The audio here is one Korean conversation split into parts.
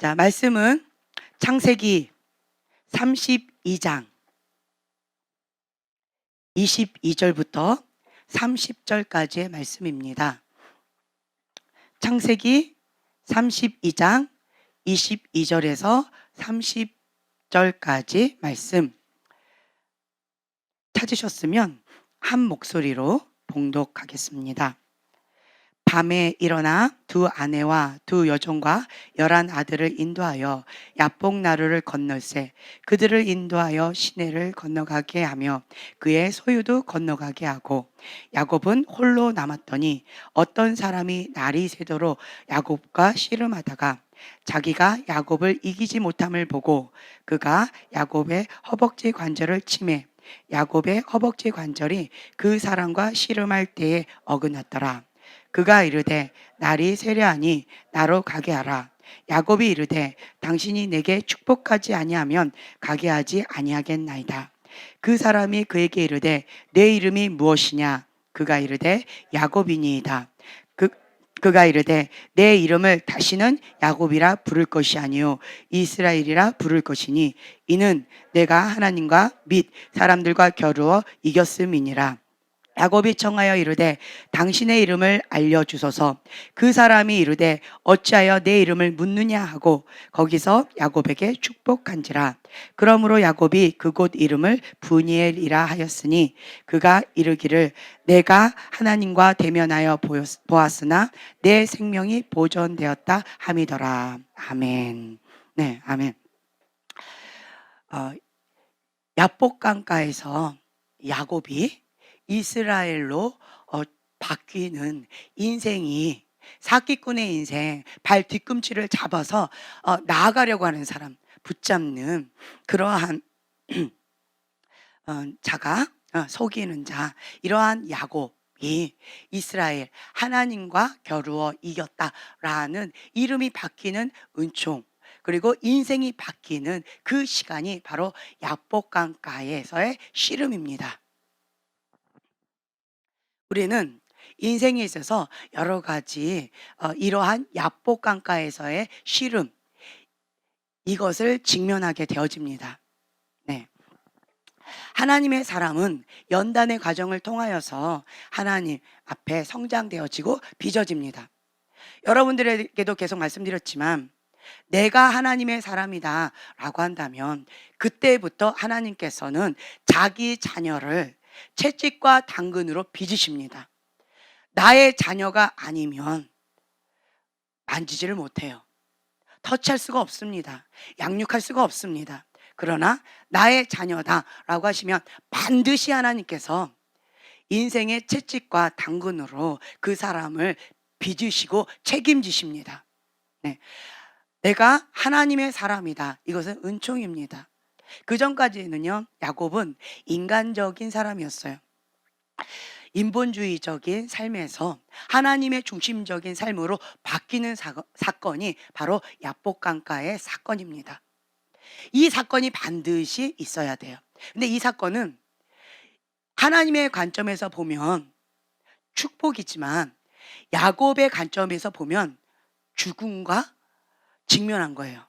자, 말씀은 창세기 32장 22절부터 30절까지의 말씀입니다. 창세기 32장 22절에서 30절까지 말씀 찾으셨으면 한 목소리로 봉독하겠습니다. 밤에 일어나 두 아내와 두 여종과 11 아들을 인도하여 야복 나루를 건널세 그들을 인도하여 시내를 건너가게 하며 그의 소유도 건너가게 하고 야곱은 홀로 남았더니 어떤 사람이 날이 새도록 야곱과 씨름하다가 자기가 야곱을 이기지 못함을 보고 그가 야곱의 허벅지 관절을 치매 야곱의 허벅지 관절이 그 사람과 씨름할 때에 어긋났더라. 그가 이르되 날이 세려하니 나로 가게 하라. 야곱이 이르되 당신이 내게 축복하지 아니하면 가게 하지 아니하겠나이다. 그 사람이 그에게 이르되 내 이름이 무엇이냐? 그가 이르되 야곱이니이다. 그가 이르되 내 이름을 다시는 야곱이라 부를 것이 아니요 이스라엘이라 부를 것이니 이는 내가 하나님과 및 사람들과 겨루어 이겼음이니라. 야곱이 청하여 이르되 당신의 이름을 알려주소서. 그 사람이 이르되 어찌하여 내 이름을 묻느냐 하고 거기서 야곱에게 축복한지라. 그러므로 야곱이 그곳 이름을 브니엘이라 하였으니 그가 이르기를 내가 하나님과 대면하여 보았으나 내 생명이 보존되었다 함이더라. 아멘. 네, 아멘. 야복 강가에서 야곱이 이스라엘로 바뀌는 인생이 사기꾼의 인생, 발 뒤꿈치를 잡아서 나아가려고 하는 사람, 붙잡는 그러한 자가 속이는 자, 이러한 야곱이 이스라엘 하나님과 겨루어 이겼다라는 이름이 바뀌는 은총, 그리고 인생이 바뀌는 그 시간이 바로 야복 강가에서의 씨름입니다. 우리는 인생에 있어서 여러 가지 이러한 야복 강가에서의 씨름, 이것을 직면하게 되어집니다. 네. 하나님의 사람은 연단의 과정을 통하여서 하나님 앞에 성장되어지고 빚어집니다. 여러분들에게도 계속 말씀드렸지만 내가 하나님의 사람이다 라고 한다면 그때부터 하나님께서는 자기 자녀를 채찍과 당근으로 빚으십니다. 나의 자녀가 아니면 만지지를 못해요. 터치할 수가 없습니다. 양육할 수가 없습니다. 그러나 나의 자녀다라고 하시면 반드시 하나님께서 인생의 채찍과 당근으로 그 사람을 빚으시고 책임지십니다. 네. 내가 하나님의 사람이다. 이것은 은총입니다. 그 전까지는요, 야곱은 인간적인 사람이었어요. 인본주의적인 삶에서 하나님의 중심적인 삶으로 바뀌는 사건이 바로 야복 강가의 사건입니다. 이 사건이 반드시 있어야 돼요. 근데 이 사건은 하나님의 관점에서 보면 축복이지만 야곱의 관점에서 보면 죽음과 직면한 거예요.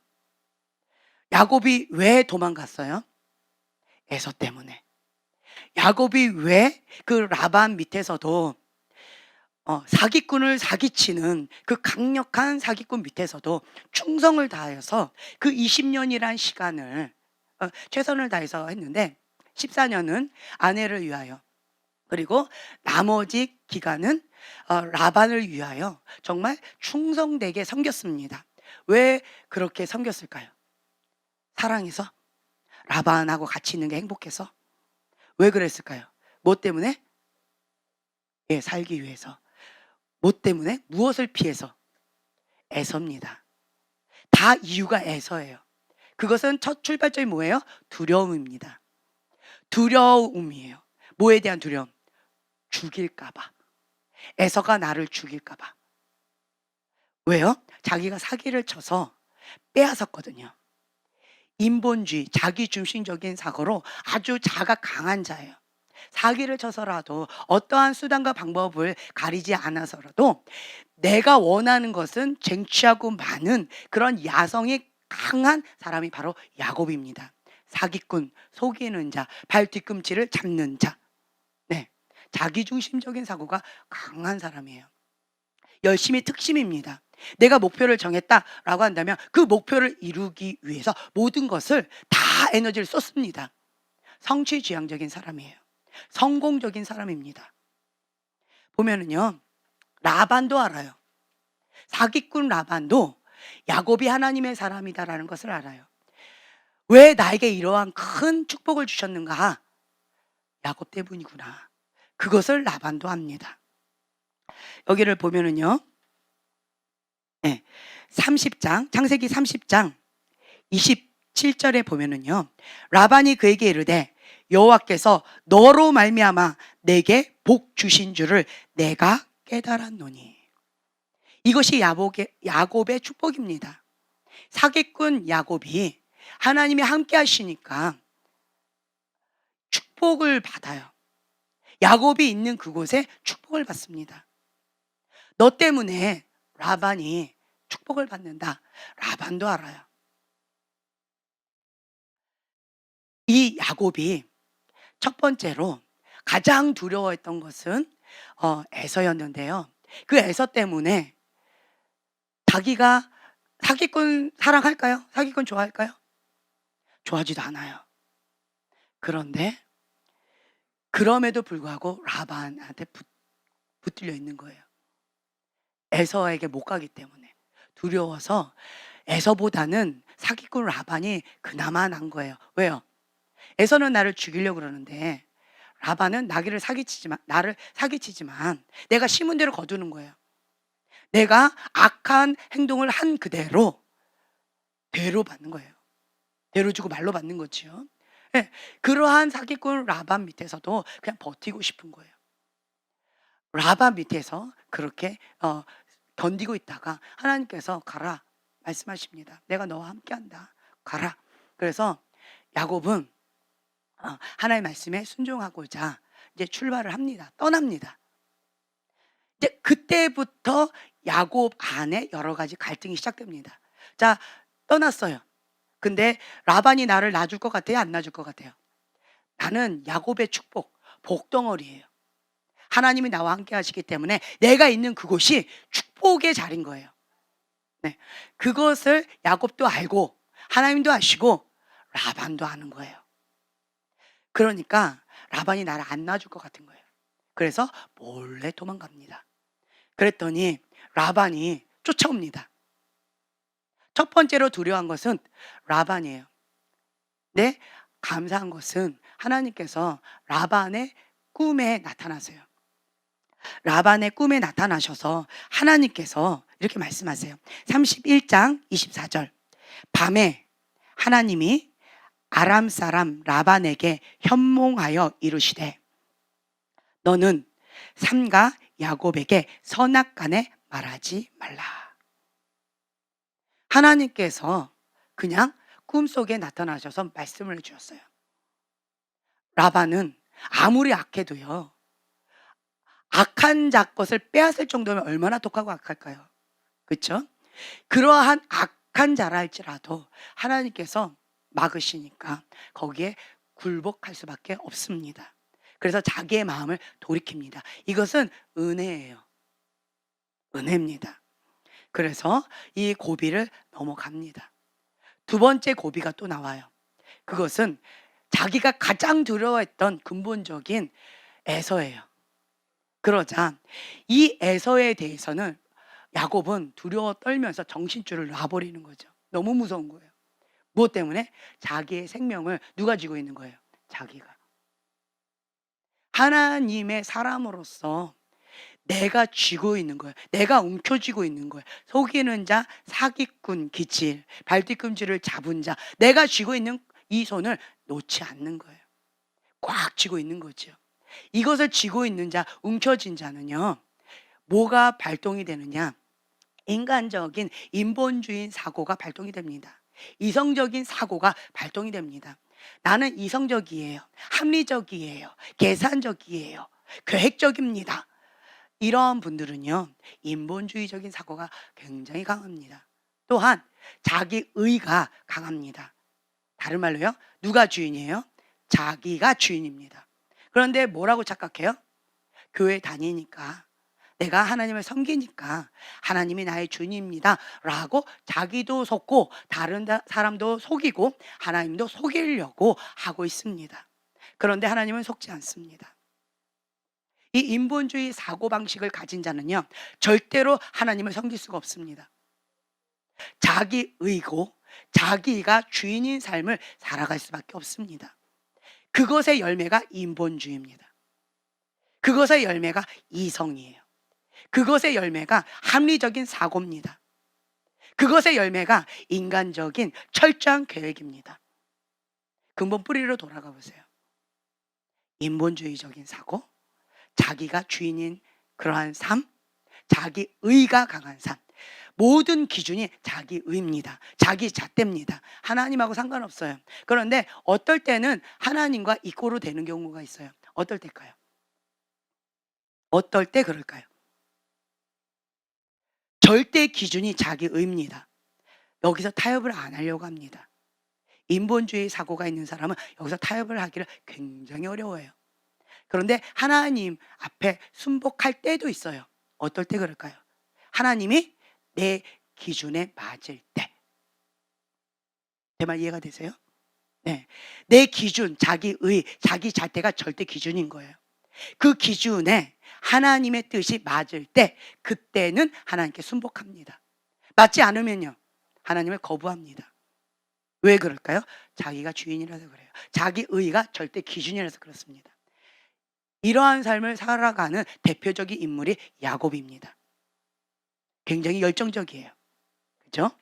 야곱이 왜 도망갔어요? 에서 때문에. 야곱이 왜 그 라반 밑에서도 사기꾼을 사기치는 그 강력한 사기꾼 밑에서도 충성을 다하여서 그 20년이란 시간을 최선을 다해서 했는데 14년은 아내를 위하여, 그리고 나머지 기간은 라반을 위하여 정말 충성되게 섬겼습니다. 왜 그렇게 섬겼을까요? 사랑해서? 라반하고 같이 있는 게 행복해서? 왜 그랬을까요? 뭐 때문에? 예, 살기 위해서. 뭐 때문에? 무엇을 피해서? 애서입니다. 다 이유가 애서예요. 그것은 첫 출발점이 뭐예요? 두려움입니다. 두려움이에요. 뭐에 대한 두려움? 죽일까봐. 애서가 나를 죽일까봐. 왜요? 자기가 사기를 쳐서 빼앗았거든요. 인본주의, 자기중심적인 사고로 아주 자가 강한 자예요. 사기를 쳐서라도 어떠한 수단과 방법을 가리지 않아서라도 내가 원하는 것은 쟁취하고 많은 그런 야성이 강한 사람이 바로 야곱입니다. 사기꾼, 속이는 자, 발 뒤꿈치를 잡는 자. 네. 자기중심적인 사고가 강한 사람이에요. 열심히 특심입니다. 내가 목표를 정했다라고 한다면 그 목표를 이루기 위해서 모든 것을 다 에너지를 쏟습니다. 성취지향적인 사람이에요. 성공적인 사람입니다. 보면은요, 라반도 알아요. 사기꾼 라반도 야곱이 하나님의 사람이다라는 것을 알아요. 왜 나에게 이러한 큰 축복을 주셨는가? 야곱 때문이구나. 그것을 라반도 압니다. 여기를 보면은요, 네, 30장, 창세기 30장 27절에 보면은요, 라반이 그에게 이르되 여호와께서 너로 말미암아 내게 복 주신 줄을 내가 깨달았노니. 이것이 야곱의 축복입니다. 사기꾼 야곱이 하나님이 함께 하시니까 축복을 받아요. 야곱이 있는 그곳에 축복을 받습니다. 너 때문에 라반이 축복을 받는다. 라반도 알아요. 이 야곱이 첫 번째로 가장 두려워했던 것은 에서였는데요. 그 에서 때문에 자기가 사기꾼 사랑할까요? 사기꾼 좋아할까요? 좋아하지도 않아요. 그런데 그럼에도 불구하고 라반한테 붙들려 있는 거예요. 에서에게 못 가기 때문에 두려워서 에서보다는 사기꾼 라반이 그나마 난 거예요. 왜요? 에서는 나를 죽이려고 그러는데 라반은 나를 사기치지만 내가 심은 대로 거두는 거예요. 내가 악한 행동을 한 그대로 대로 받는 거예요. 대로 주고 말로 받는 거지요. 네, 그러한 사기꾼 라반 밑에서도 그냥 버티고 싶은 거예요. 라반 밑에서 그렇게 견디고 있다가 하나님께서 가라 말씀하십니다. 내가 너와 함께한다. 가라. 그래서 야곱은 하나님의 말씀에 순종하고자 이제 출발을 합니다. 떠납니다. 이제 그때부터 야곱 안에 여러 가지 갈등이 시작됩니다. 자, 떠났어요. 근데 라반이 나를 놔줄 것 같아요? 안 놔줄 것 같아요? 나는 야곱의 축복, 복덩어리예요. 하나님이 나와 함께 하시기 때문에 내가 있는 그곳이 축복의 자리인 거예요. 네. 그것을 야곱도 알고 하나님도 아시고 라반도 아는 거예요. 그러니까 라반이 나를 안 놔줄 것 같은 거예요. 그래서 몰래 도망갑니다. 그랬더니 라반이 쫓아옵니다. 첫 번째로 두려워한 것은 라반이에요. 네, 감사한 것은 하나님께서 라반의 꿈에 나타나세요. 라반의 꿈에 나타나셔서 하나님께서 이렇게 말씀하세요. 31장 24절. 밤에 하나님이 아람 사람 라반에게 현몽하여 이르시되 너는 삼가 야곱에게 선악간에 말하지 말라. 하나님께서 그냥 꿈속에 나타나셔서 말씀을 주셨어요. 라반은 아무리 악해도요, 악한 자 것을 빼앗을 정도면 얼마나 독하고 악할까요? 그렇죠? 그러한 악한 자라 할지라도 하나님께서 막으시니까 거기에 굴복할 수밖에 없습니다. 그래서 자기의 마음을 돌이킵니다. 이것은 은혜예요. 은혜입니다. 그래서 이 고비를 넘어갑니다. 두 번째 고비가 또 나와요. 그것은 자기가 가장 두려워했던 근본적인 에서예요. 그러자 이 에서에 대해서는 야곱은 두려워 떨면서 정신줄을 놔버리는 거죠. 너무 무서운 거예요. 무엇 때문에? 자기의 생명을 누가 쥐고 있는 거예요? 자기가. 하나님의 사람으로서 내가 쥐고 있는 거예요. 내가 움켜쥐고 있는 거예요. 속이는 자, 사기꾼, 기칠, 발뒤꿈치를 잡은 자, 내가 쥐고 있는 이 손을 놓지 않는 거예요. 꽉 쥐고 있는 거죠. 이것을 쥐고 있는 자, 움켜쥔 자는요, 뭐가 발동이 되느냐? 인간적인 인본주의 사고가 발동이 됩니다. 이성적인 사고가 발동이 됩니다. 나는 이성적이에요. 합리적이에요. 계산적이에요. 계획적입니다. 이런 분들은요, 인본주의적인 사고가 굉장히 강합니다. 또한 자기의가 강합니다. 다른 말로요, 누가 주인이에요? 자기가 주인입니다. 그런데 뭐라고 착각해요? 교회 다니니까, 내가 하나님을 섬기니까 하나님이 나의 주인입니다 라고 자기도 속고 다른 사람도 속이고 하나님도 속이려고 하고 있습니다. 그런데 하나님은 속지 않습니다. 이 인본주의 사고방식을 가진 자는요, 절대로 하나님을 섬길 수가 없습니다. 자기의고 자기가 주인인 삶을 살아갈 수밖에 없습니다. 그것의 열매가 인본주의입니다. 그것의 열매가 이성이에요. 그것의 열매가 합리적인 사고입니다. 그것의 열매가 인간적인 철저한 계획입니다. 근본 뿌리로 돌아가 보세요. 인본주의적인 사고, 자기가 주인인 그러한 삶, 자기의가 강한 삶, 모든 기준이 자기의입니다. 자기 잣대입니다. 하나님하고 상관없어요. 그런데 어떨 때는 하나님과 이꼬로 되는 경우가 있어요. 어떨 때일까요? 어떨 때 그럴까요? 절대 기준이 자기의입니다. 여기서 타협을 안 하려고 합니다. 인본주의 사고가 있는 사람은 여기서 타협을 하기를 굉장히 어려워해요. 그런데 하나님 앞에 순복할 때도 있어요. 어떨 때 그럴까요? 하나님이 내 기준에 맞을 때. 제 말 이해가 되세요? 네. 내 기준, 자기의, 자기 잣대가 절대 기준인 거예요. 그 기준에 하나님의 뜻이 맞을 때, 그때는 하나님께 순복합니다. 맞지 않으면요, 하나님을 거부합니다. 왜 그럴까요? 자기가 주인이라서 그래요. 자기 의가 절대 기준이라서 그렇습니다. 이러한 삶을 살아가는 대표적인 인물이 야곱입니다. 굉장히 열정적이에요. 그렇죠?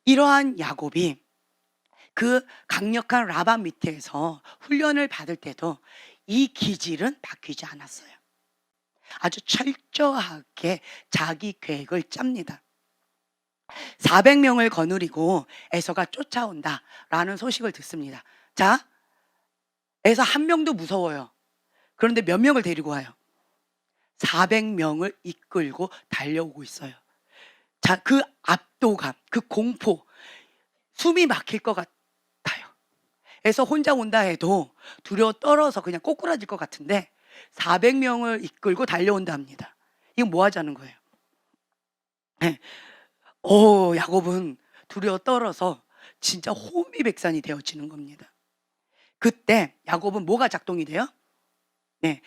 이러한 야곱이 그 강력한 라반 밑에서 훈련을 받을 때도 이 기질은 바뀌지 않았어요. 아주 철저하게 자기 계획을 짭니다. 400명을 거느리고 에서가 쫓아온다라는 소식을 듣습니다. 자, 에서 한 명도 무서워요. 그런데 몇 명을 데리고 와요? 400명을 이끌고 달려오고 있어요. 자, 그 압도감, 그 공포, 숨이 막힐 것 같아요. 에서 혼자 온다 해도 두려워 떨어서 그냥 꼬꾸라질 것 같은데 400명을 이끌고 달려온다 합니다. 이건 뭐 하자는 거예요? 네. 야곱은 두려워 떨어서 진짜 호미백산이 되어지는 겁니다. 그때 야곱은 뭐가 작동이 돼요? 네,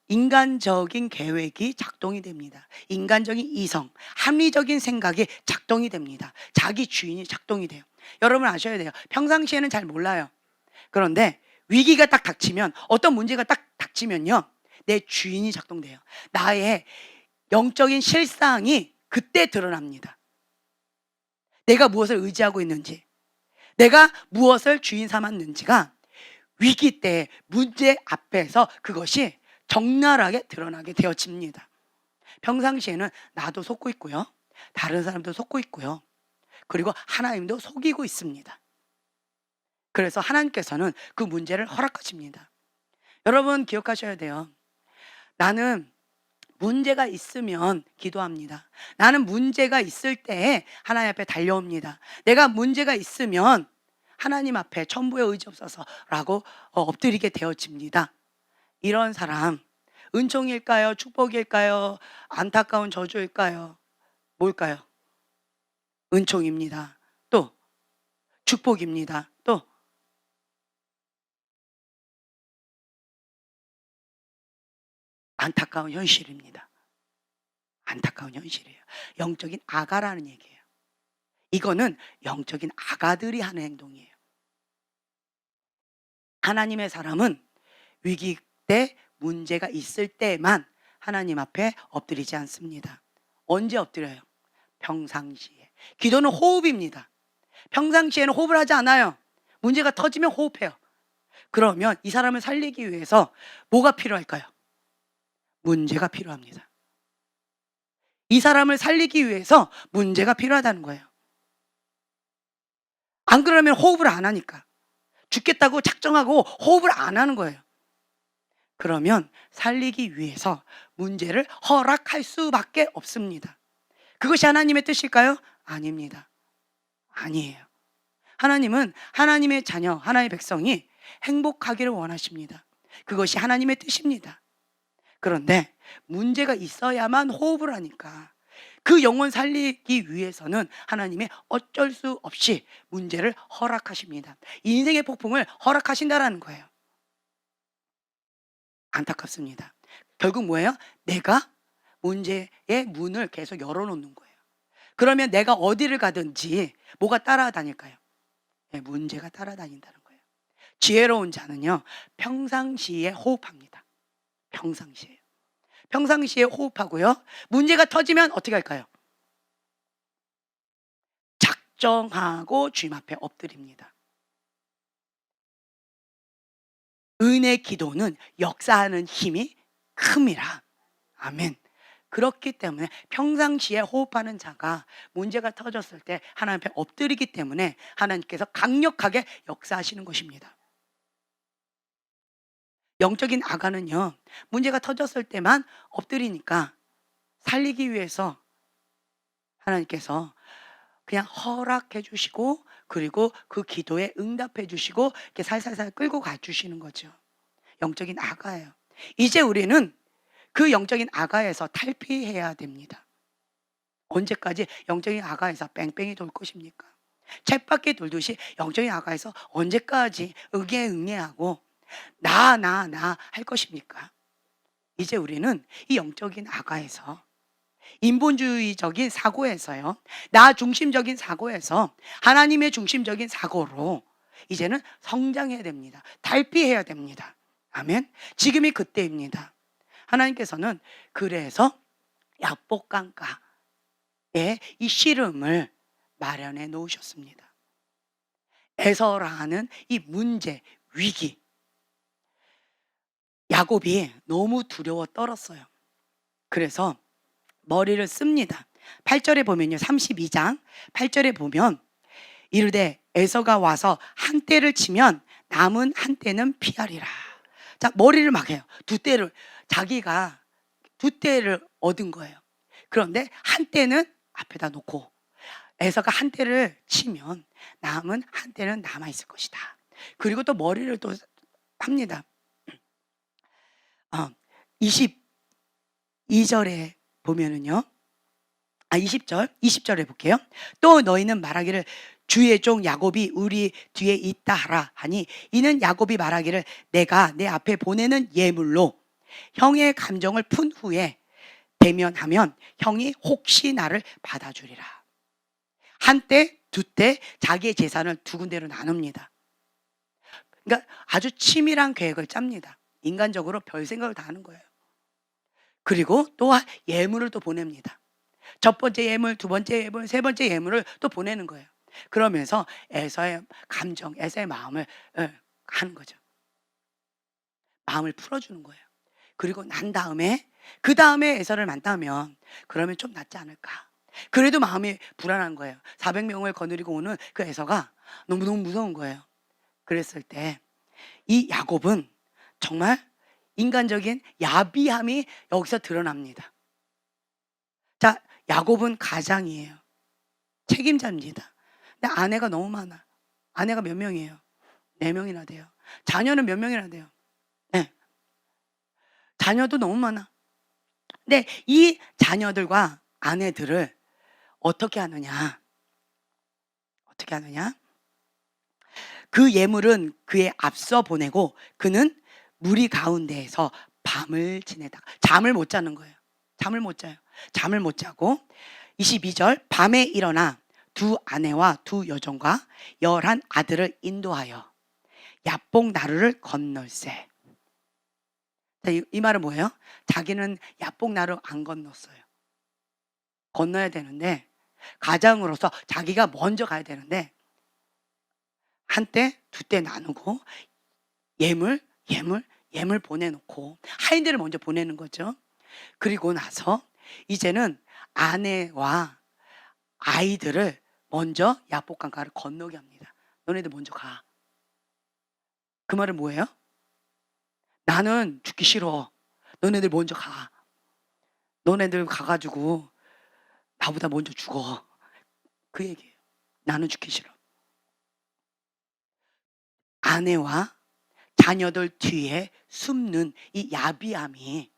인간적인 계획이 작동이 됩니다. 인간적인 이성, 합리적인 생각이 작동이 됩니다. 자기 주인이 작동이 돼요. 여러분 아셔야 돼요. 평상시에는 잘 몰라요. 그런데 위기가 딱 닥치면, 어떤 문제가 딱 닥치면요, 내 주인이 작동돼요. 나의 영적인 실상이 그때 드러납니다. 내가 무엇을 의지하고 있는지, 내가 무엇을 주인 삼았는지가 위기 때, 문제 앞에서 그것이 적나라하게 드러나게 되어집니다. 평상시에는 나도 속고 있고요, 다른 사람도 속고 있고요, 그리고 하나님도 속이고 있습니다. 그래서 하나님께서는 그 문제를 허락하십니다. 여러분 기억하셔야 돼요. 나는 문제가 있으면 기도합니다. 나는 문제가 있을 때 하나님 앞에 달려옵니다. 내가 문제가 있으면 하나님 앞에 천부의 의지 없어서 라고 엎드리게 되어집니다. 이런 사람, 은총일까요? 축복일까요? 안타까운 저주일까요? 뭘까요? 은총입니다. 또 축복입니다. 또 안타까운 현실입니다. 안타까운 현실이에요. 영적인 아가라는 얘기예요. 이거는 영적인 아가들이 하는 행동이에요. 하나님의 사람은 위기 때, 문제가 있을 때만 하나님 앞에 엎드리지 않습니다. 언제 엎드려요? 평상시에. 기도는 호흡입니다. 평상시에는 호흡을 하지 않아요. 문제가 터지면 호흡해요. 그러면 이 사람을 살리기 위해서 뭐가 필요할까요? 문제가 필요합니다. 이 사람을 살리기 위해서 문제가 필요하다는 거예요. 안 그러면 호흡을 안 하니까. 죽겠다고 작정하고 호흡을 안 하는 거예요. 그러면 살리기 위해서 문제를 허락할 수밖에 없습니다. 그것이 하나님의 뜻일까요? 아닙니다. 아니에요. 하나님은 하나님의 자녀, 하나님의 백성이 행복하기를 원하십니다. 그것이 하나님의 뜻입니다. 그런데 문제가 있어야만 호흡을 하니까 그 영혼 살리기 위해서는 하나님이 어쩔 수 없이 문제를 허락하십니다. 인생의 폭풍을 허락하신다라는 거예요. 안타깝습니다. 결국 뭐예요? 내가 문제의 문을 계속 열어놓는 거예요. 그러면 내가 어디를 가든지 뭐가 따라다닐까요? 네, 문제가 따라다닌다는 거예요. 지혜로운 자는요, 평상시에 호흡합니다. 평상시에. 평상시에 호흡하고요. 문제가 터지면 어떻게 할까요? 작정하고 주님 앞에 엎드립니다. 은혜 기도는 역사하는 힘이 큽니다. 아멘. 그렇기 때문에 평상시에 호흡하는 자가 문제가 터졌을 때 하나님 앞에 엎드리기 때문에 하나님께서 강력하게 역사하시는 것입니다. 영적인 아가는요, 문제가 터졌을 때만 엎드리니까 살리기 위해서 하나님께서 그냥 허락해 주시고, 그리고 그 기도에 응답해 주시고 이렇게 살살살 끌고 가 주시는 거죠. 영적인 아가예요. 이제 우리는 그 영적인 아가에서 탈피해야 됩니다. 언제까지 영적인 아가에서 뺑뺑이 돌 것입니까? 쳇바퀴 돌듯이 영적인 아가에서 언제까지 응애응애하고 나 할 것입니까? 이제 우리는 이 영적인 아가에서, 인본주의적인 사고에서요, 나 중심적인 사고에서 하나님의 중심적인 사고로 이제는 성장해야 됩니다. 탈피해야 됩니다. 아멘. 지금이 그때입니다. 하나님께서는 그래서 약복강가에 이 씨름을 마련해 놓으셨습니다. 에서라는 이 문제, 위기, 야곱이 너무 두려워 떨었어요. 그래서 머리를 씁니다. 8절에 보면요, 32장 8절에 보면 이르되 에서가 와서 한 대를 치면 남은 한 대는 피하리라. 자, 머리를 막 해요. 두 대를, 자기가 두 대를 얻은 거예요. 그런데 한 대는 앞에다 놓고 에서가 한 대를 치면 남은 한 대는 남아 있을 것이다. 그리고 또 머리를 또 합니다. 22절에 보면은요, 20절에 볼게요. 또 너희는 말하기를 주의 종 야곱이 우리 뒤에 있다 하라 하니, 이는 야곱이 말하기를 내가 내 앞에 보내는 예물로 형의 감정을 푼 후에 대면하면 형이 혹시 나를 받아주리라. 한때 두 때 자기의 재산을 두 군데로 나눕니다. 그러니까 아주 치밀한 계획을 짭니다. 인간적으로 별 생각을 다 하는 거예요. 그리고 또 예물을 또 보냅니다. 첫 번째 예물, 두 번째 예물, 세 번째 예물을 또 보내는 거예요. 그러면서 에서의 감정, 에서의 마음을 하는 거죠. 마음을 풀어주는 거예요. 그리고 난 다음에, 그 다음에 에서를 만나면 그러면 좀 낫지 않을까. 그래도 마음이 불안한 거예요. 400명을 거느리고 오는 그 에서가 너무너무 무서운 거예요. 그랬을 때 이 야곱은 정말 인간적인 야비함이 여기서 드러납니다. 자, 야곱은 가장이에요. 책임자입니다. 근데 아내가 너무 많아. 아내가 몇 명이에요? 4명이나 돼요. 자녀는 몇 명이나 돼요? 네. 자녀도 너무 많아. 근데 이 자녀들과 아내들을 어떻게 하느냐? 어떻게 하느냐? 그 예물은 그의 앞서 보내고 그는 무리 가운데에서 밤을 지내다가 잠을 못 자는 거예요. 잠을 못 자요. 잠을 못 자고 22절 밤에 일어나 두 아내와 두 여종과 11 아들을 인도하여 야복 나루를 건널세. 이 말은 뭐예요? 자기는 야복 나루 안 건넜어요. 건너야 되는데, 가장으로서 자기가 먼저 가야 되는데 한때 두 때 나누고 예물 보내놓고 하인들을 먼저 보내는 거죠. 그리고 나서 이제는 아내와 아이들을 먼저 야복강가를 건너게 합니다. 너네들 먼저 가. 그 말은 뭐예요? 나는 죽기 싫어. 너네들 먼저 가. 너네들 가가지고 나보다 먼저 죽어. 그 얘기예요. 나는 죽기 싫어. 아내와 자녀들 뒤에 숨는 이 야비함이,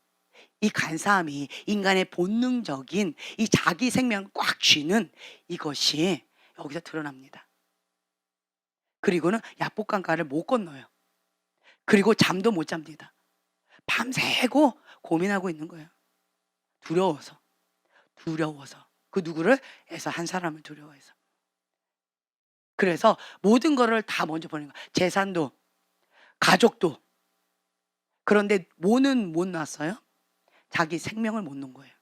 이 간사함이, 인간의 본능적인 이 자기 생명을 꽉 쥐는 이것이 여기서 드러납니다. 그리고는 약복강가를 못 건너요. 그리고 잠도 못 잡니다. 밤새고 고민하고 있는 거예요. 두려워서. 그 누구를 해서 한 사람을 두려워해서. 그래서 모든 거를 다 먼저 보는 거예요. 재산도, 가족도. 그런데 뭐는 못 놨어요? 자기 생명을 못 놓은 거예요.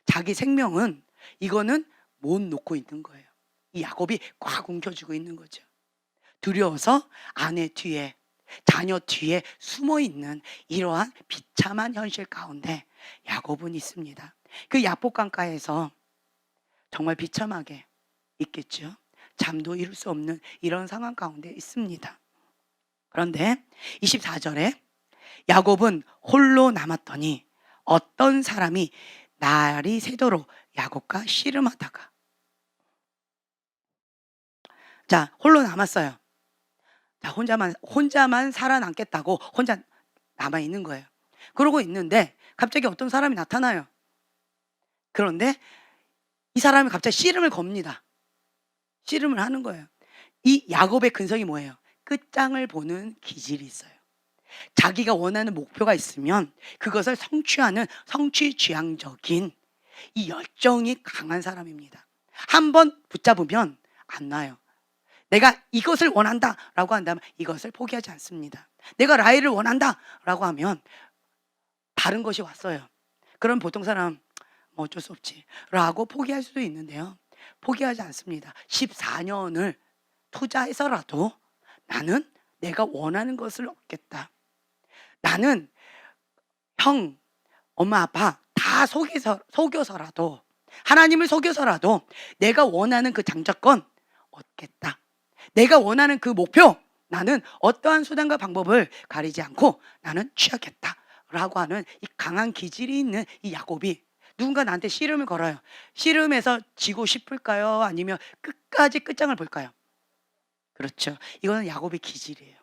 자기 생명은 이거는 못 놓고 있는 거예요. 이 야곱이 꽉 움켜쥐고 있는 거죠. 두려워서 아내 뒤에, 자녀 뒤에 숨어 있는 이러한 비참한 현실 가운데 야곱은 있습니다. 그 야복강가에서 정말 비참하게 있겠죠. 잠도 이룰 수 없는 이런 상황 가운데 있습니다. 그런데 24절에 야곱은 홀로 남았더니 어떤 사람이 날이 새도록 야곱과 씨름하다가, 자, 홀로 남았어요. 자, 혼자만 살아남겠다고 혼자 남아 있는 거예요. 그러고 있는데 갑자기 어떤 사람이 나타나요. 그런데 이 사람이 갑자기 씨름을 겁니다. 씨름을 하는 거예요. 이 야곱의 근성이 뭐예요? 끝장을 보는 기질이 있어요. 자기가 원하는 목표가 있으면 그것을 성취하는 성취지향적인 이 열정이 강한 사람입니다. 한번 붙잡으면 안 놔요. 내가 이것을 원한다 라고 한다면 이것을 포기하지 않습니다. 내가 라헬을 원한다 라고 하면 다른 것이 왔어요. 그럼 보통 사람 뭐 어쩔 수 없지 라고 포기할 수도 있는데요, 포기하지 않습니다. 14년을 투자해서라도 나는 내가 원하는 것을 얻겠다. 나는 형, 엄마, 아빠 다 속여서라도, 하나님을 속여서라도 내가 원하는 그 장자권 얻겠다. 내가 원하는 그 목표, 나는 어떠한 수단과 방법을 가리지 않고 나는 취하겠다 라고 하는 이 강한 기질이 있는 이 야곱이 누군가 나한테 씨름을 걸어요. 씨름에서 지고 싶을까요? 아니면 끝까지 끝장을 볼까요? 그렇죠. 이거는 야곱의 기질이에요.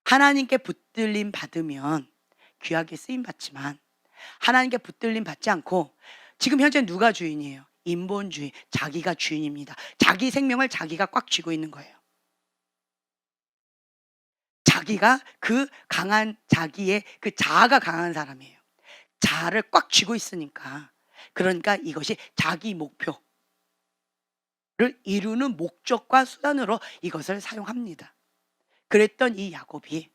하나님께 붙들림 받으면 귀하게 쓰임 받지만 하나님께 붙들림 받지 않고, 지금 현재 누가 주인이에요? 인본주의, 자기가 주인입니다. 자기 생명을 자기가 꽉 쥐고 있는 거예요. 자기가 그 강한, 자기의 그 자아가 강한 사람이에요. 자아를 꽉 쥐고 있으니까, 그러니까 이것이 자기 목표를 이루는 목적과 수단으로 이것을 사용합니다. 그랬던 이 야곱이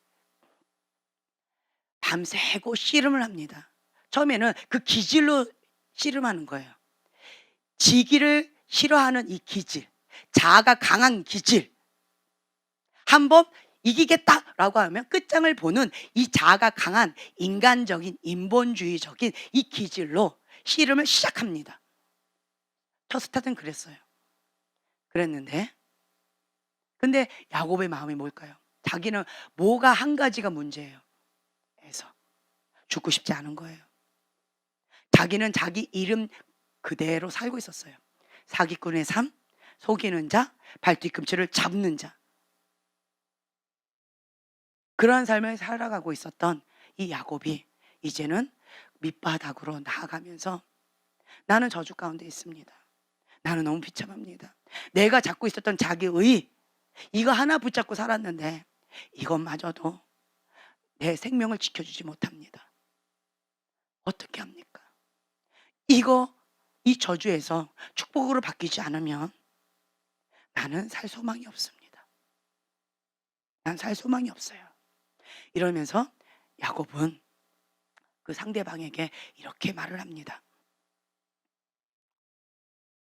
밤새고 씨름을 합니다. 처음에는 그 기질로 씨름하는 거예요. 지기를 싫어하는 이 기질, 자아가 강한 기질, 한번 이기겠다라고 하면 끝장을 보는 이 자아가 강한 인간적인 인본주의적인 이 기질로 씨름을 시작합니다. 첫 스타트는 그랬어요. 그랬는데, 근데 야곱의 마음이 뭘까요? 자기는 뭐가 한 가지가 문제예요. 그래서 죽고 싶지 않은 거예요. 자기는 자기 이름 그대로 살고 있었어요. 사기꾼의 삶, 속이는 자, 발뒤꿈치를 잡는 자, 그러한 삶을 살아가고 있었던 이 야곱이 이제는 밑바닥으로 나아가면서 나는 저주 가운데 있습니다. 나는 너무 비참합니다. 내가 잡고 있었던 자기의 이거 하나 붙잡고 살았는데 이것마저도 내 생명을 지켜주지 못합니다. 어떻게 합니까? 이 저주에서 축복으로 바뀌지 않으면 나는 살 소망이 없습니다. 난 살 소망이 없어요. 이러면서 야곱은 그 상대방에게 이렇게 말을 합니다.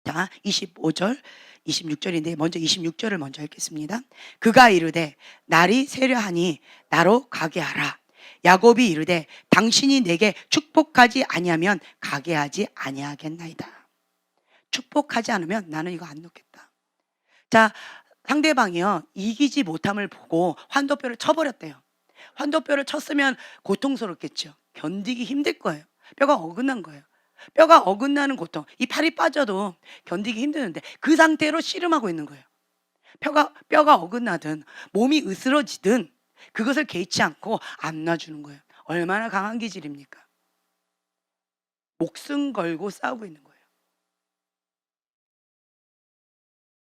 자, 25절, 26절인데 먼저 26절을 먼저 읽겠습니다. 그가 이르되 날이 새려하니 나로 가게 하라. 야곱이 이르되 당신이 내게 축복하지 아니하면 가게 하지 아니하겠나이다. 축복하지 않으면 나는 이거 안 놓겠다. 자, 상대방이요, 이기지 못함을 보고 환도뼈를 쳐버렸대요. 환도뼈를 쳤으면 고통스럽겠죠. 견디기 힘들 거예요. 뼈가 어긋난 거예요. 뼈가 어긋나는 고통, 이 팔이 빠져도 견디기 힘드는데 그 상태로 씨름하고 있는 거예요. 뼈가 어긋나든 몸이 으스러지든 그것을 개의치 않고 안 놔주는 거예요. 얼마나 강한 기질입니까? 목숨 걸고 싸우고 있는 거예요.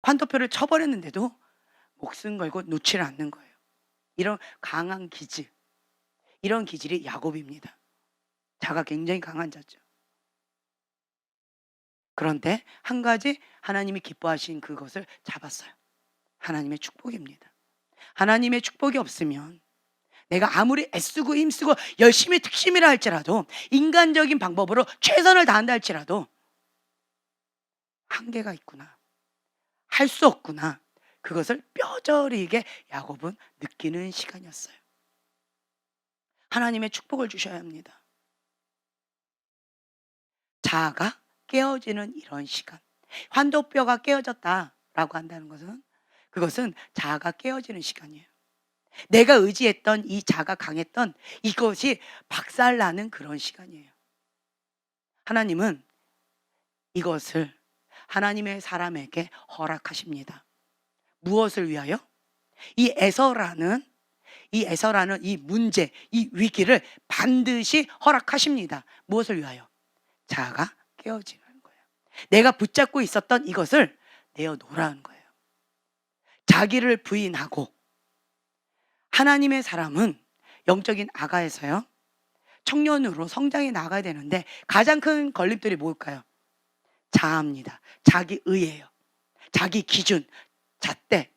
환도표를 쳐버렸는데도 목숨 걸고 놓지를 않는 거예요. 이런 강한 기질, 이런 기질이 야곱입니다. 자가 굉장히 강한 자죠. 그런데 한 가지 하나님이 기뻐하신 그것을 잡았어요. 하나님의 축복입니다. 하나님의 축복이 없으면 내가 아무리 애쓰고 힘쓰고 열심히 특심이라 할지라도, 인간적인 방법으로 최선을 다한다 할지라도 한계가 있구나, 할 수 없구나, 그것을 뼈저리게 야곱은 느끼는 시간이었어요. 하나님의 축복을 주셔야 합니다. 자아가 깨어지는 이런 시간, 환도뼈가 깨어졌다라고 한다는 것은, 그것은 자아가 깨어지는 시간이에요. 내가 의지했던 이 자아가 강했던 이것이 박살나는 그런 시간이에요. 하나님은 이것을 하나님의 사람에게 허락하십니다. 무엇을 위하여? 이 에서라는 이 문제, 이 위기를 반드시 허락하십니다. 무엇을 위하여? 자아가 깨어지는 거예요. 내가 붙잡고 있었던 이것을 내어놓으라는 거예요. 자기를 부인하고, 하나님의 사람은 영적인 아가에서요, 청년으로 성장해 나가야 되는데 가장 큰 걸림돌이 뭘까요? 자아입니다. 자기 의예요. 자기 기준, 잣대.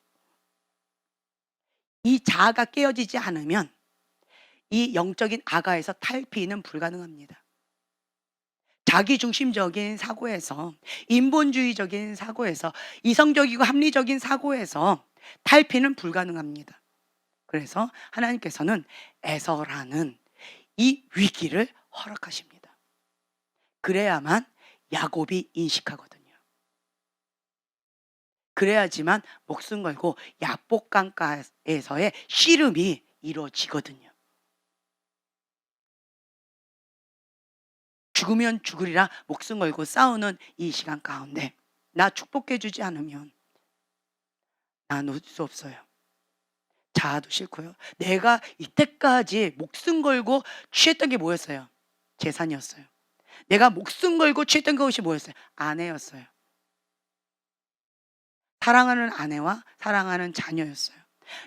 이 자아가 깨어지지 않으면 이 영적인 아가에서 탈피는 불가능합니다. 자기중심적인 사고에서, 인본주의적인 사고에서, 이성적이고 합리적인 사고에서 탈피는 불가능합니다. 그래서 하나님께서는 에서라는 이 위기를 허락하십니다. 그래야만 야곱이 인식하거든요. 그래야지만 목숨 걸고 야복강가에서의 씨름이 이루어지거든요. 죽으면 죽으리라 목숨 걸고 싸우는 이 시간 가운데 나 축복해 주지 않으면 나 놓을 수 없어요. 자아도 싫고요. 내가 이때까지 목숨 걸고 취했던 게 뭐였어요? 재산이었어요. 내가 목숨 걸고 취했던 것이 뭐였어요? 아내였어요. 사랑하는 아내와 사랑하는 자녀였어요.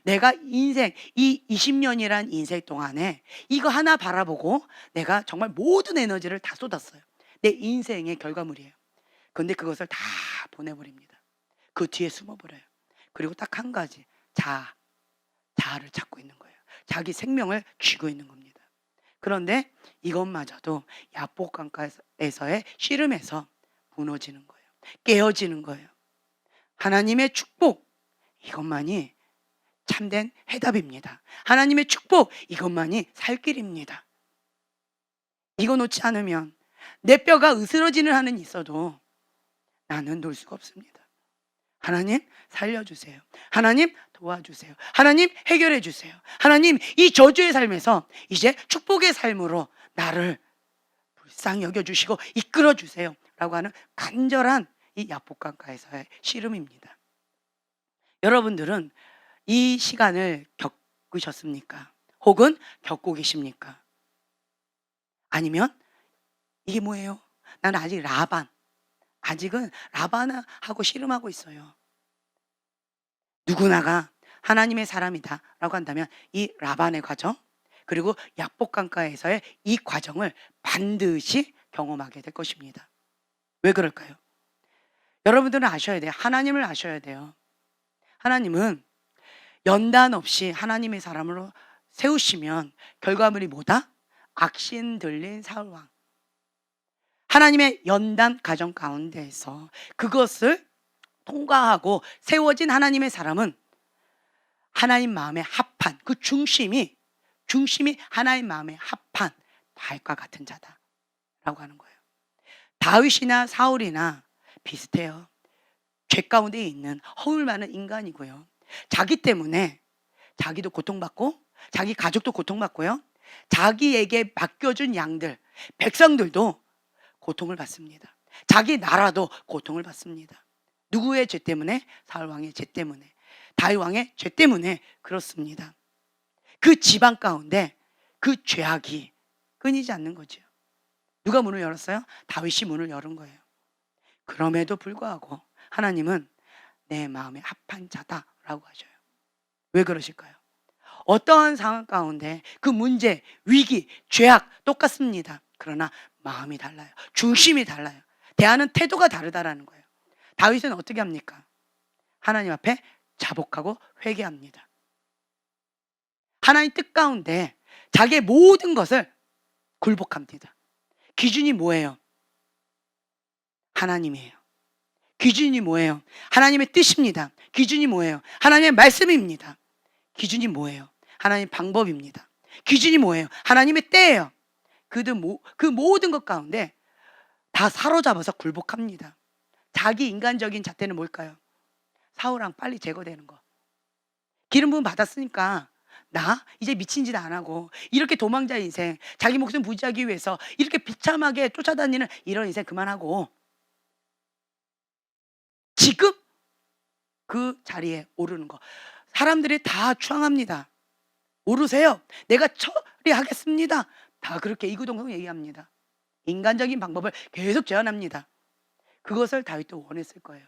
내가 인생, 이 20년이란 인생 동안에 이거 하나 바라보고 내가 정말 모든 에너지를 다 쏟았어요. 내 인생의 결과물이에요. 그런데 그것을 다 보내버립니다. 그 뒤에 숨어버려요. 그리고 딱 한 가지, 자아를 찾고 있는 거예요. 자기 생명을 쥐고 있는 겁니다. 그런데 이것마저도 야복강가에서의 씨름에서 무너지는 거예요. 깨어지는 거예요. 하나님의 축복, 이것만이 참된 해답입니다. 하나님의 축복, 이것만이 살 길입니다. 이거 놓지 않으면 내 뼈가 으스러지는 한은 있어도 나는 놓을 수가 없습니다. 하나님 살려주세요. 하나님 도와주세요. 하나님 해결해 주세요. 하나님 이 저주의 삶에서 이제 축복의 삶으로 나를 불쌍히 여겨주시고 이끌어 주세요 라고 하는 간절한 이 야복강가에서의 씨름입니다. 여러분들은 이 시간을 겪으셨습니까? 혹은 겪고 계십니까? 아니면 이게 뭐예요? 나는 아직은 라반하고 씨름하고 있어요. 누구나가 하나님의 사람이다 라고 한다면 이 라반의 과정, 그리고 야복강가에서의 이 과정을 반드시 경험하게 될 것입니다. 왜 그럴까요? 여러분들은 아셔야 돼요. 하나님을 아셔야 돼요. 하나님은 연단 없이 하나님의 사람으로 세우시면 결과물이 뭐다? 악신 들린 사울왕. 하나님의 연단 가정 가운데에서 그것을 통과하고 세워진 하나님의 사람은 하나님 마음에 합한, 그 중심이 하나님 마음에 합한 달과 같은 자다라고 하는 거예요. 다윗이나 사울이나 비슷해요. 죄 가운데 있는 허울 많은 인간이고요. 자기 때문에 자기도 고통받고 자기 가족도 고통받고요. 자기에게 맡겨준 양들, 백성들도 고통을 받습니다. 자기 나라도 고통을 받습니다. 누구의 죄 때문에? 사울 왕의 죄 때문에, 다윗 왕의 죄 때문에 그렇습니다. 그 집안 가운데 그 죄악이 끊이지 않는 거죠. 누가 문을 열었어요? 다윗이 문을 열은 거예요. 그럼에도 불구하고 하나님은 내 마음에 합한 자다라고 하셔요. 왜 그러실까요? 어떠한 상황 가운데 그 문제, 위기, 죄악 똑같습니다. 그러나 마음이 달라요. 중심이 달라요. 대하는 태도가 다르다라는 거예요. 다윗은 어떻게 합니까? 하나님 앞에 자복하고 회개합니다. 하나님 뜻 가운데 자기의 모든 것을 굴복합니다. 기준이 뭐예요? 하나님이에요. 기준이 뭐예요? 하나님의 뜻입니다. 기준이 뭐예요? 하나님의 말씀입니다. 기준이 뭐예요? 하나님의 방법입니다. 기준이 뭐예요? 하나님의 때예요. 그 모든 것 가운데 다 사로잡아서 굴복합니다. 자기 인간적인 잣대는 뭘까요? 사울왕 빨리 제거되는 거. 기름 부음 받았으니까 나 이제 미친 짓 안 하고 이렇게 도망자 인생, 자기 목숨 부지하기 위해서 이렇게 비참하게 쫓아다니는 이런 인생 그만하고 지금 그 자리에 오르는 거. 사람들이 다 추앙합니다. 오르세요. 내가 처리하겠습니다. 다 그렇게 이구동성 얘기합니다. 인간적인 방법을 계속 제안합니다. 그것을 다윗도 원했을 거예요.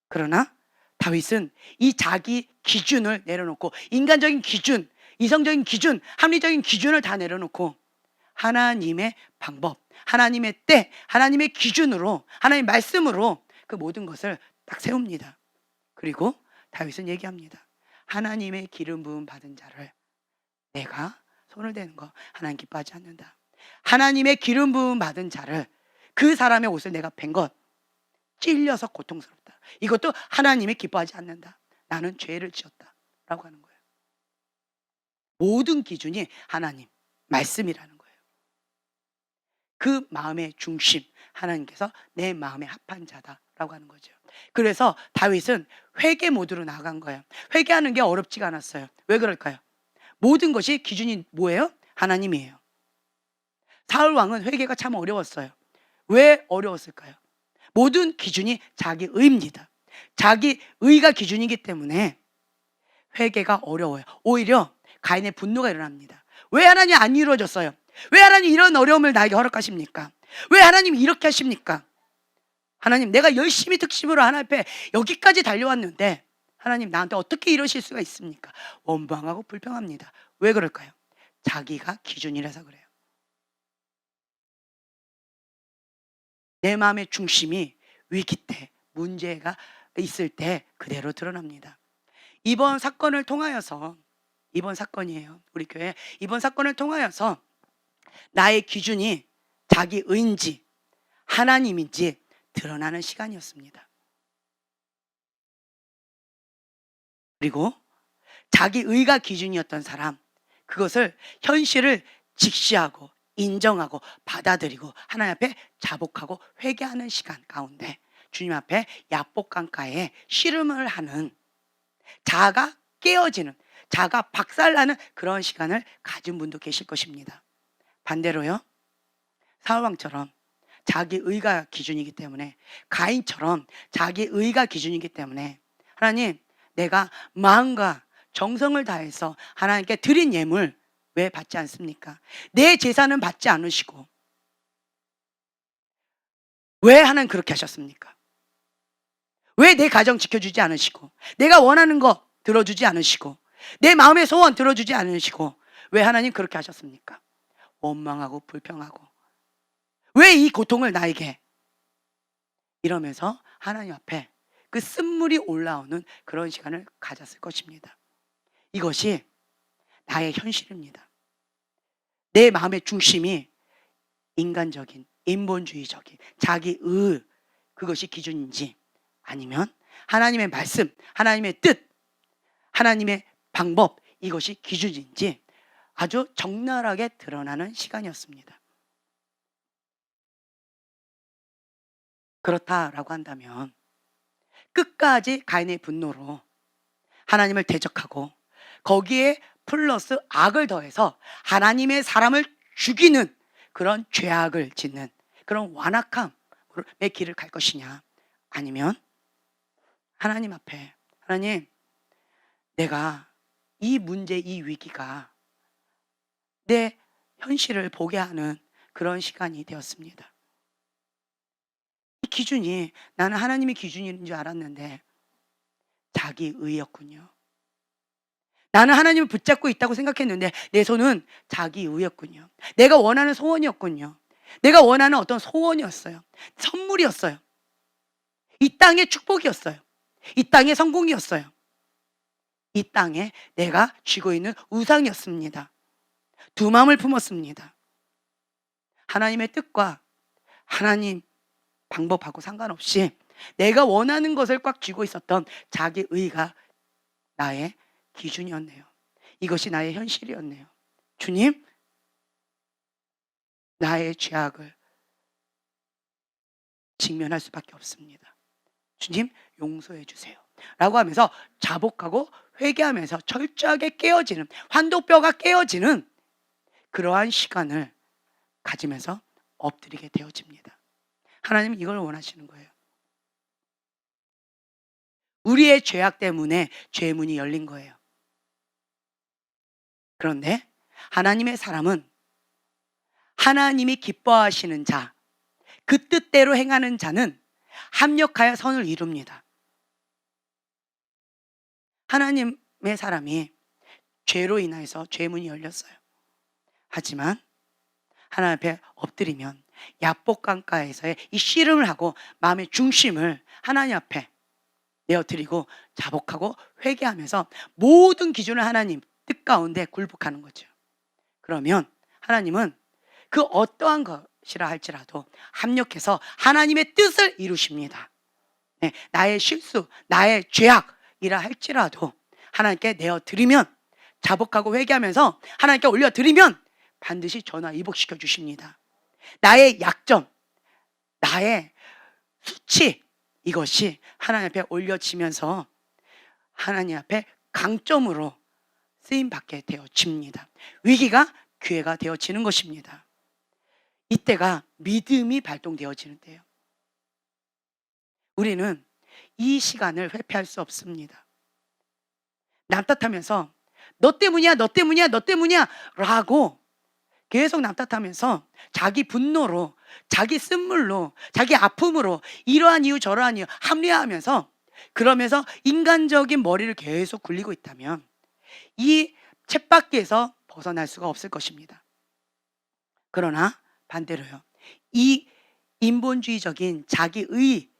그러나 다윗은 이 자기 기준을 내려놓고 인간적인 기준, 이성적인 기준, 합리적인 기준을 다 내려놓고 하나님의 방법, 하나님의 때, 하나님의 기준으로, 하나님의 말씀으로 그 모든 것을 딱 세웁니다. 그리고 다윗은 얘기합니다. 하나님의 기름 부음 받은 자를 내가 손을 대는 거 하나님 기뻐하지 않는다. 하나님의 기름 부음 받은 자를, 그 사람의 옷을 내가 벤 것, 찔려서 고통스럽다. 이것도 하나님이 기뻐하지 않는다. 나는 죄를 지었다 라고 하는 거예요. 모든 기준이 하나님 말씀이라는 거예요. 그 마음의 중심, 하나님께서 내 마음에 합한 자다라고 하는 거죠. 그래서 다윗은 회개 모드로 나간 거예요. 회개하는 게 어렵지가 않았어요. 왜 그럴까요? 모든 것이 기준이 뭐예요? 하나님이에요. 사울 왕은 회개가 참 어려웠어요. 왜 어려웠을까요? 모든 기준이 자기 의입니다. 자기 의가 기준이기 때문에 회개가 어려워요. 오히려 가인의 분노가 일어납니다. 왜 하나님 안 이루어졌어요? 왜 하나님 이런 어려움을 나에게 허락하십니까? 왜 하나님 이렇게 하십니까? 하나님, 내가 열심히 특심으로 하나님 앞에 여기까지 달려왔는데 하나님 나한테 어떻게 이러실 수가 있습니까? 원망하고 불평합니다. 왜 그럴까요? 자기가 기준이라서 그래요. 내 마음의 중심이 위기 때, 문제가 있을 때 그대로 드러납니다. 이번 사건을 통하여서, 이번 사건이에요. 우리 교회 이번 사건을 통하여서 나의 기준이 자기 의인지 하나님인지 드러나는 시간이었습니다. 그리고 자기 의가 기준이었던 사람, 그것을 현실을 직시하고 인정하고 받아들이고 하나님 앞에 자복하고 회개하는 시간 가운데 주님 앞에 약복강가에 씨름을 하는, 자아가 깨어지는, 자아가 박살나는 그런 시간을 가진 분도 계실 것입니다. 반대로요, 사울왕처럼 자기 의가 기준이기 때문에, 가인처럼 자기 의가 기준이기 때문에 하나님, 내가 마음과 정성을 다해서 하나님께 드린 예물 왜 받지 않습니까? 내 제사는 받지 않으시고 왜 하나님 그렇게 하셨습니까? 왜 내 가정 지켜주지 않으시고 내가 원하는 거 들어주지 않으시고 내 마음의 소원 들어주지 않으시고 왜 하나님 그렇게 하셨습니까? 원망하고 불평하고 왜 이 고통을 나에게, 이러면서 하나님 앞에 그 쓴물이 올라오는 그런 시간을 가졌을 것입니다. 이것이 나의 현실입니다. 내 마음의 중심이 인간적인, 인본주의적인 자기 의, 그것이 기준인지 아니면 하나님의 말씀, 하나님의 뜻, 하나님의 방법, 이것이 기준인지 아주 적나라하게 드러나는 시간이었습니다. 그렇다라고 한다면 끝까지 가인의 분노로 하나님을 대적하고 거기에 플러스 악을 더해서 하나님의 사람을 죽이는 그런 죄악을 짓는 그런 완악함의 길을 갈 것이냐, 아니면 하나님 앞에, 하나님, 내가 이 문제, 이 위기가 내 현실을 보게 하는 그런 시간이 되었습니다. 이 기준이 나는 하나님의 기준인 줄 알았는데 자기 의였군요. 나는 하나님을 붙잡고 있다고 생각했는데 내 손은 자기 의였군요. 내가 원하는 소원이었군요. 내가 원하는 어떤 소원이었어요. 선물이었어요. 이 땅의 축복이었어요. 이 땅의 성공이었어요. 이 땅에 내가 쥐고 있는 우상이었습니다. 두 마음을 품었습니다. 하나님의 뜻과 하나님 방법하고 상관없이 내가 원하는 것을 꽉 쥐고 있었던 자기 의가 나의 기준이었네요. 이것이 나의 현실이었네요. 주님, 나의 죄악을 직면할 수밖에 없습니다. 주님, 용서해 주세요. 라고 하면서 자복하고 회개하면서 철저하게 깨어지는, 환도뼈가 깨어지는 그러한 시간을 가지면서 엎드리게 되어집니다. 하나님은 이걸 원하시는 거예요. 우리의 죄악 때문에 죄문이 열린 거예요. 그런데 하나님의 사람은 하나님이 기뻐하시는 자, 그 뜻대로 행하는 자는 합력하여 선을 이룹니다. 하나님의 사람이 죄로 인해서 죄문이 열렸어요. 하지만 하나님 앞에 엎드리면 야복강가에서의 이 씨름을 하고 마음의 중심을 하나님 앞에 내어드리고 자복하고 회개하면서 모든 기준을 하나님 뜻 가운데 굴복하는 거죠. 그러면 하나님은 그 어떠한 것이라 할지라도 합력해서 하나님의 뜻을 이루십니다. 네, 나의 실수, 나의 죄악이라 할지라도 하나님께 내어드리면, 자복하고 회개하면서 하나님께 올려드리면 반드시 전화위복시켜 주십니다. 나의 약점, 나의 수치, 이것이 하나님 앞에 올려지면서 하나님 앞에 강점으로 쓰임받게 되어집니다. 위기가 기회가 되어지는 것입니다. 이때가 믿음이 발동되어지는 때예요. 우리는 이 시간을 회피할 수 없습니다. 남 탓하면서 너 때문이야, 너 때문이야, 너 때문이야 라고 계속 남 탓하면서 자기 분노로, 자기 쓴물로, 자기 아픔으로 이러한 이유 저러한 이유 합리화하면서, 그러면서 인간적인 머리를 계속 굴리고 있다면 이 쳇바퀴에서 벗어날 수가 없을 것입니다. 그러나 반대로요, 이 인본주의적인 자기의,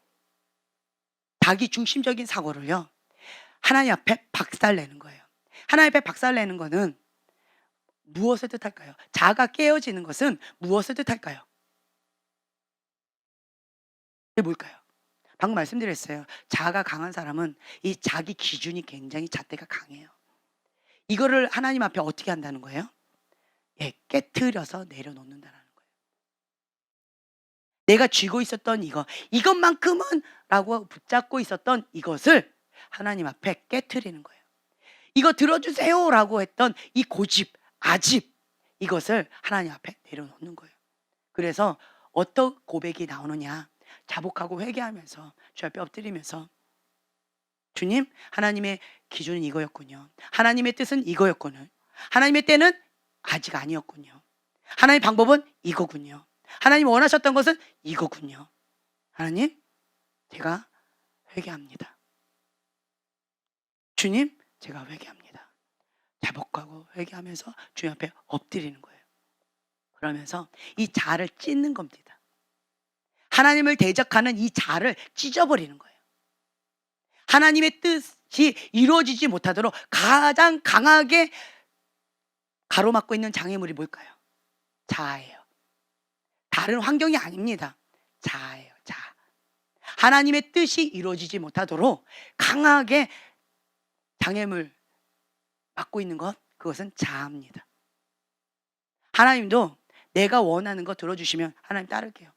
자기 중심적인 사고를요 하나님 앞에 박살내는 거예요. 하나님 앞에 박살내는 거는 무엇을 뜻할까요? 자아가 깨어지는 것은 무엇을 뜻할까요? 그게 뭘까요? 방금 말씀드렸어요. 자아가 강한 사람은 이 자기 기준이 굉장히 잣대가 강해요. 이거를 하나님 앞에 어떻게 한다는 거예요? 예, 깨트려서 내려놓는다는 거예요. 내가 쥐고 있었던 이것만큼은 라고 붙잡고 있었던 이것을 하나님 앞에 깨트리는 거예요. 이거 들어주세요 라고 했던 이 고집, 아집, 이것을 하나님 앞에 내려놓는 거예요. 그래서 어떤 고백이 나오느냐, 자복하고 회개하면서 주 앞에 엎드리면서, 주님, 하나님의 기준은 이거였군요. 하나님의 뜻은 이거였군요. 하나님의 때는 아직 아니었군요. 하나님의 방법은 이거군요. 하나님 원하셨던 것은 이거군요. 하나님, 제가 회개합니다. 주님, 제가 회개합니다. 자복하고 회개하면서 주님 앞에 엎드리는 거예요. 그러면서 이 자아를 찢는 겁니다. 하나님을 대적하는 이 자아를 찢어버리는 거예요. 하나님의 뜻이 이루어지지 못하도록 가장 강하게 가로막고 있는 장애물이 뭘까요? 자아예요. 다른 환경이 아닙니다. 자아예요. 자아. 하나님의 뜻이 이루어지지 못하도록 강하게 장애물 막고 있는 것, 그것은 자아입니다. 하나님도 내가 원하는 거 들어주시면 하나님 따를게요.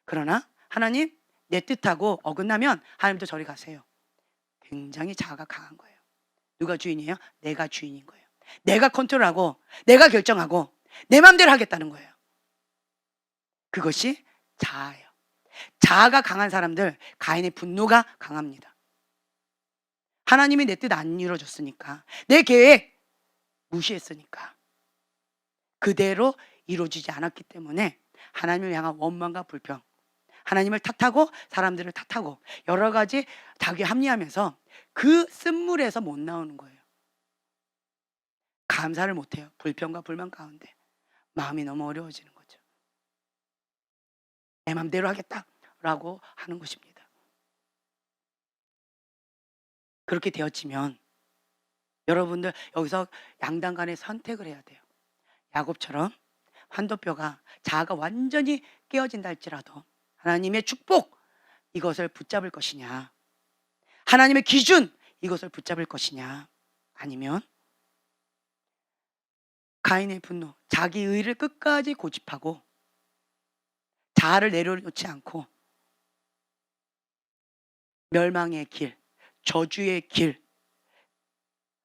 그러나 하나님, 내 뜻하고 어긋나면 하나님도 저리 가세요. 굉장히 자아가 강한 거예요. 누가 주인이에요? 내가 주인인 거예요. 내가 컨트롤하고 내가 결정하고 내 마음대로 하겠다는 거예요. 그것이 자아예요. 자아가 강한 사람들, 가인의 분노가 강합니다. 하나님이 내 뜻 안 이루어졌으니까, 내 계획 무시했으니까, 그대로 이루어지지 않았기 때문에 하나님을 향한 원망과 불평, 하나님을 탓하고 사람들을 탓하고 여러 가지 자기 합리하면서 그 쓴물에서 못 나오는 거예요. 감사를 못해요. 불평과 불만 가운데 마음이 너무 어려워지는 거죠. 내 맘대로 하겠다라고 하는 것입니다. 그렇게 되어지면 여러분들 여기서 양당 간에 선택을 해야 돼요. 야곱처럼 환도뼈가 자아가 완전히 깨어진다 할지라도 하나님의 축복 이것을 붙잡을 것이냐, 하나님의 기준 이것을 붙잡을 것이냐, 아니면 가인의 분노, 자기 의를 끝까지 고집하고 자아를 내려놓지 않고 멸망의 길, 저주의 길,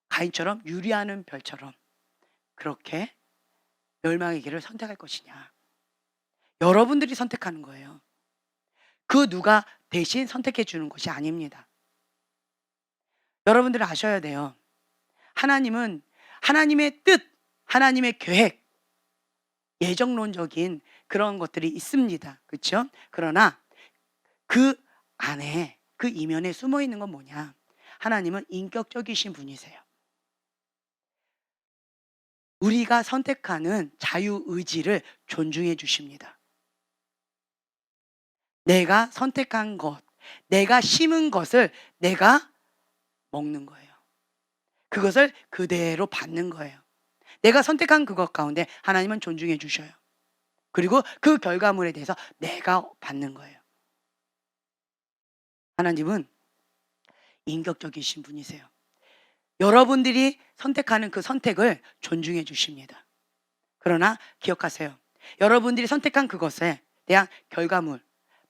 가인처럼 유리하는 별처럼 그렇게 멸망의 길을 선택할 것이냐. 여러분들이 선택하는 거예요. 그 누가 대신 선택해 주는 것이 아닙니다. 여러분들은 아셔야 돼요. 하나님은 하나님의 뜻, 하나님의 계획, 예정론적인 그런 것들이 있습니다. 그렇죠? 그러나 그 안에, 그 이면에 숨어 있는 건 뭐냐? 하나님은 인격적이신 분이세요. 우리가 선택하는 자유의지를 존중해 주십니다. 내가 선택한 것, 내가 심은 것을 내가 먹는 거예요. 그것을 그대로 받는 거예요. 내가 선택한 그것 가운데 하나님은 존중해 주셔요. 그리고 그 결과물에 대해서 내가 받는 거예요. 하나님은 인격적이신 분이세요. 여러분들이 선택하는 그 선택을 존중해 주십니다. 그러나 기억하세요. 여러분들이 선택한 그것에 대한 결과물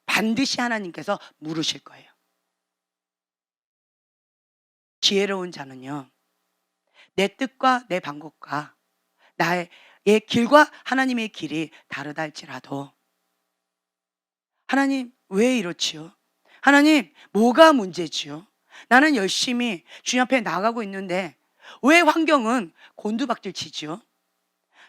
반드시 하나님께서 물으실 거예요. 지혜로운 자는요, 내 뜻과 내 방법과 나의 길과 하나님의 길이 다르다 할지라도 하나님 왜 이렇지요? 하나님 뭐가 문제지요? 나는 열심히 주님 앞에 나아가고 있는데 왜 환경은 곤두박질 치지요?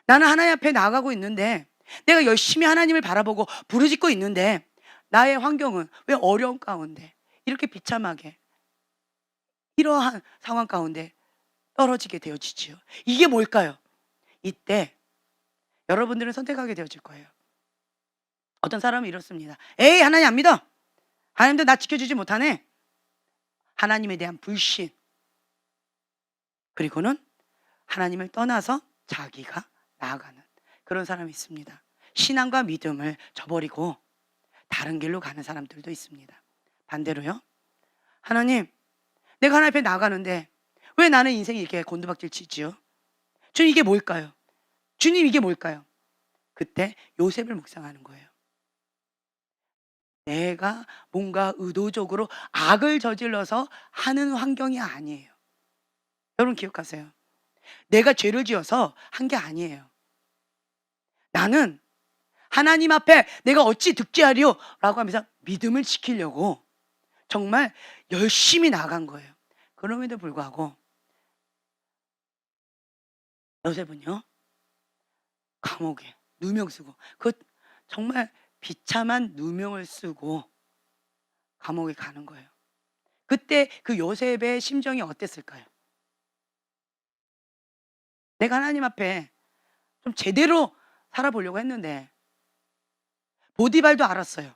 나는 하나님 앞에 나아가고 있는데 내가 열심히 하나님을 바라보고 부르짖고 있는데 나의 환경은 왜 어려운 가운데 이렇게 비참하게 이러한 상황 가운데 떨어지게 되어지지요? 이게 뭘까요? 이때 여러분들은 선택하게 되어질 거예요. 어떤 사람은 이렇습니다. 에이, 하나님 안 믿어. 하나님도 나 지켜주지 못하네. 하나님에 대한 불신, 그리고는 하나님을 떠나서 자기가 나아가는 그런 사람이 있습니다. 신앙과 믿음을 저버리고 다른 길로 가는 사람들도 있습니다. 반대로요, 하나님 내가 하나님 앞에 나아가는데 왜 나는 인생이 이렇게 곤두박질 치지요? 주님 이게 뭘까요? 주님 이게 뭘까요? 그때 요셉을 묵상하는 거예요. 내가 뭔가 의도적으로 악을 저질러서 하는 환경이 아니에요. 여러분 기억하세요. 내가 죄를 지어서 한 게 아니에요. 나는 하나님 앞에 내가 어찌 득죄하리요? 라고 하면서 믿음을 지키려고 정말 열심히 나간 거예요. 그럼에도 불구하고 요셉은요, 감옥에 누명 쓰고 그 정말 비참한 누명을 쓰고 감옥에 가는 거예요. 그때 그 요셉의 심정이 어땠을까요? 내가 하나님 앞에 좀 제대로 살아보려고 했는데 보디발도 알았어요.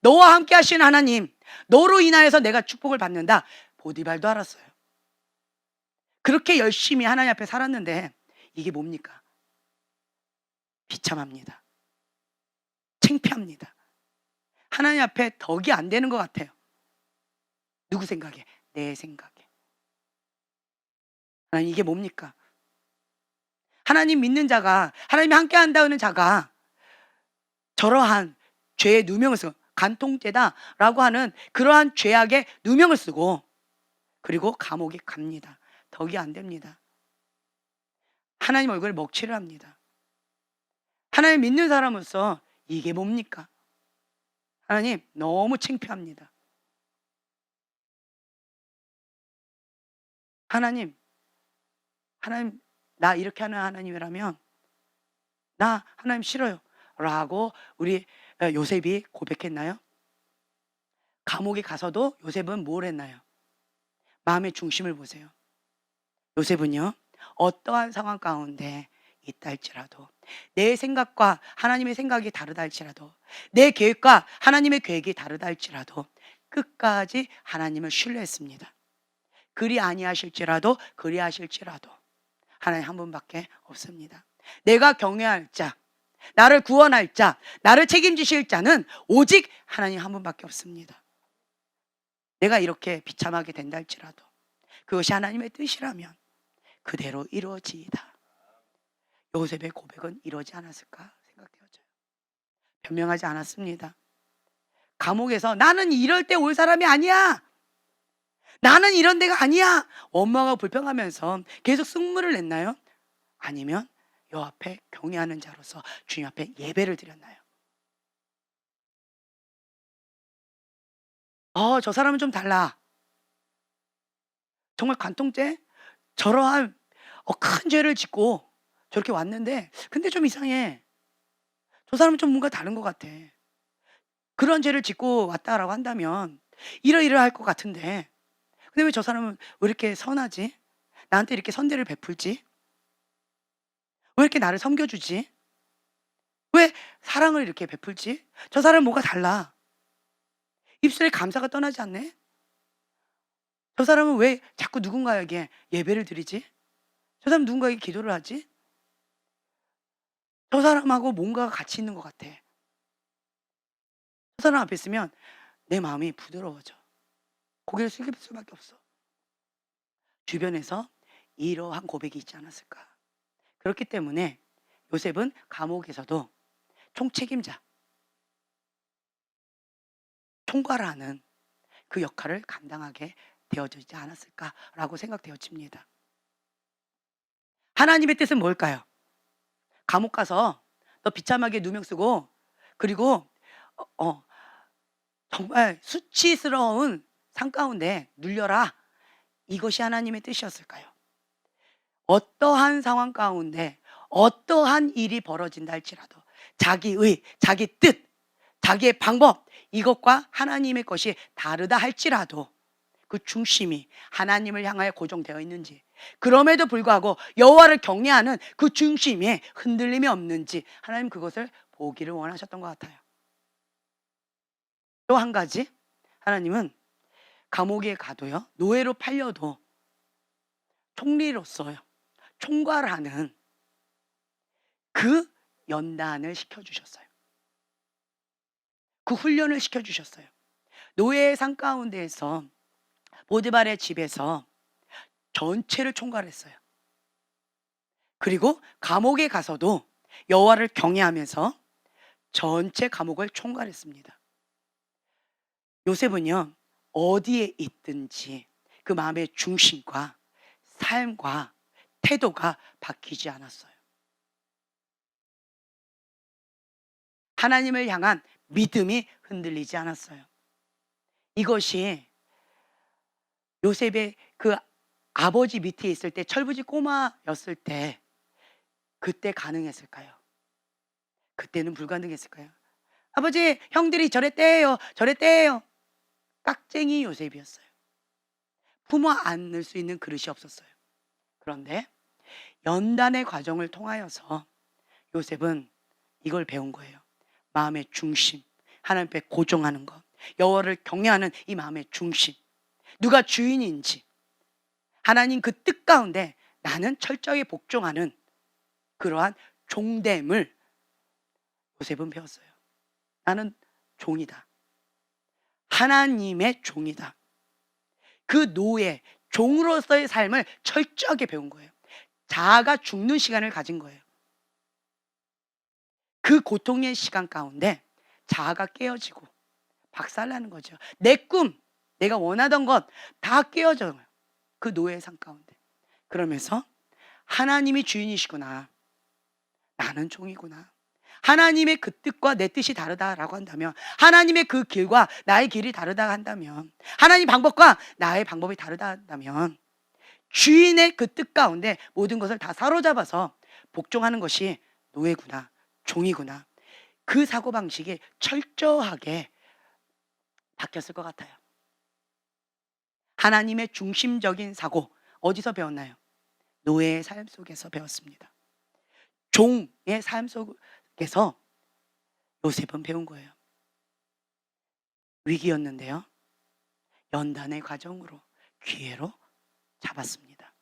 너와 함께 하시는 하나님, 너로 인하여서 내가 축복을 받는다. 보디발도 알았어요. 그렇게 열심히 하나님 앞에 살았는데 이게 뭡니까? 비참합니다. 창피합니다. 하나님 앞에 덕이 안 되는 것 같아요. 누구 생각에? 내 생각에. 하나님 이게 뭡니까? 하나님 믿는 자가, 하나님이 함께 한다는 자가 저러한 죄의 누명을 쓰고 간통죄다라고 하는 그러한 죄악의 누명을 쓰고 그리고 감옥에 갑니다. 덕이 안 됩니다. 하나님 얼굴에 먹칠을 합니다. 하나님 믿는 사람으로서 이게 뭡니까? 하나님 너무 창피합니다. 하나님 나 이렇게 하는 하나님이라면 나 하나님 싫어요 라고 우리 요셉이 고백했나요? 감옥에 가서도 요셉은 뭘 했나요? 마음의 중심을 보세요. 요셉은요, 어떠한 상황 가운데 있다 할지라도, 내 생각과 하나님의 생각이 다르다 할지라도, 내 계획과 하나님의 계획이 다르다 할지라도 끝까지 하나님을 신뢰했습니다. 그리 아니하실지라도 그리하실지라도 하나님 한 분밖에 없습니다. 내가 경외할 자, 나를 구원할 자, 나를 책임지실 자는 오직 하나님 한 분밖에 없습니다. 내가 이렇게 비참하게 된다 할지라도 그것이 하나님의 뜻이라면 그대로 이루어지이다. 요셉의 고백은 이러지 않았을까 생각되어져요. 변명하지 않았습니다. 감옥에서 나는 이럴 때 올 사람이 아니야, 나는 이런 데가 아니야 원망하고 불평하면서 계속 승물을 냈나요? 아니면 여 앞에 경외하는 자로서 주님 앞에 예배를 드렸나요? 저 사람은 좀 달라. 정말 간통죄? 저러한 큰 죄를 짓고 저렇게 왔는데 근데 좀 이상해. 저 사람은 좀 뭔가 다른 것 같아. 그런 죄를 짓고 왔다라고 한다면 이러이러할 것 같은데 근데 왜 저 사람은 왜 이렇게 선하지? 나한테 이렇게 선대를 베풀지? 왜 이렇게 나를 섬겨주지? 왜 사랑을 이렇게 베풀지? 저 사람은 뭐가 달라. 입술에 감사가 떠나지 않네? 저 사람은 왜 자꾸 누군가에게 예배를 드리지? 저 사람 누군가에게 기도를 하지? 저 사람하고 뭔가가 같이 있는 것 같아. 저 사람 앞에 있으면 내 마음이 부드러워져. 고개를 숙일 수밖에 없어. 주변에서 이러한 고백이 있지 않았을까. 그렇기 때문에 요셉은 감옥에서도 총책임자, 총괄하는 그 역할을 감당하게 되어지지 않았을까라고 생각되어집니다. 하나님의 뜻은 뭘까요? 감옥 가서 너 비참하게 누명 쓰고 그리고 정말 수치스러운 상 가운데 눌려라. 이것이 하나님의 뜻이었을까요? 어떠한 상황 가운데 어떠한 일이 벌어진다 할지라도 자기의, 자기 뜻, 자기의 방법 이것과 하나님의 것이 다르다 할지라도 그 중심이 하나님을 향하여 고정되어 있는지, 그럼에도 불구하고 여호와를 경외하는 그 중심에 흔들림이 없는지 하나님 그것을 보기를 원하셨던 것 같아요. 또 한 가지, 하나님은 감옥에 가도요, 노예로 팔려도 총리로서요, 총괄하는 그 연단을 시켜주셨어요. 그 훈련을 시켜주셨어요. 노예의 상 가운데에서 보디발의 집에서 전체를 총괄했어요. 그리고 감옥에 가서도 여호와를 경외하면서 전체 감옥을 총괄했습니다. 요셉은요, 어디에 있든지 그 마음의 중심과 삶과 태도가 바뀌지 않았어요. 하나님을 향한 믿음이 흔들리지 않았어요. 이것이 요셉의 그 아버지 밑에 있을 때, 철부지 꼬마였을 때 그때 가능했을까요? 그때는 불가능했을까요? 아버지, 형들이 저랬대요, 저랬대요. 깍쟁이 요셉이었어요. 품어 안을 수 있는 그릇이 없었어요. 그런데 연단의 과정을 통하여서 요셉은 이걸 배운 거예요. 마음의 중심, 하나님 앞에 고정하는 것, 여호와를 경외하는 이 마음의 중심, 누가 주인인지 하나님 그 뜻 가운데 나는 철저히 복종하는 그러한 종됨을 요셉은 배웠어요. 나는 종이다. 하나님의 종이다. 그 노예, 종으로서의 삶을 철저하게 배운 거예요. 자아가 죽는 시간을 가진 거예요. 그 고통의 시간 가운데 자아가 깨어지고 박살나는 거죠. 내 꿈, 내가 원하던 것 다 깨어져요. 그 노예의 삶 가운데. 그러면서 하나님이 주인이시구나. 나는 종이구나. 하나님의 그 뜻과 내 뜻이 다르다라고 한다면, 하나님의 그 길과 나의 길이 다르다 한다면, 하나님 방법과 나의 방법이 다르다 한다면, 주인의 그 뜻 가운데 모든 것을 다 사로잡아서 복종하는 것이 노예구나, 종이구나. 그 사고방식이 철저하게 바뀌었을 것 같아요. 하나님의 중심적인 사고, 어디서 배웠나요? 노예의 삶 속에서 배웠습니다. 종의 삶 속에서 요셉은 배운 거예요. 위기였는데요, 연단의 과정으로 기회로 잡았습니다.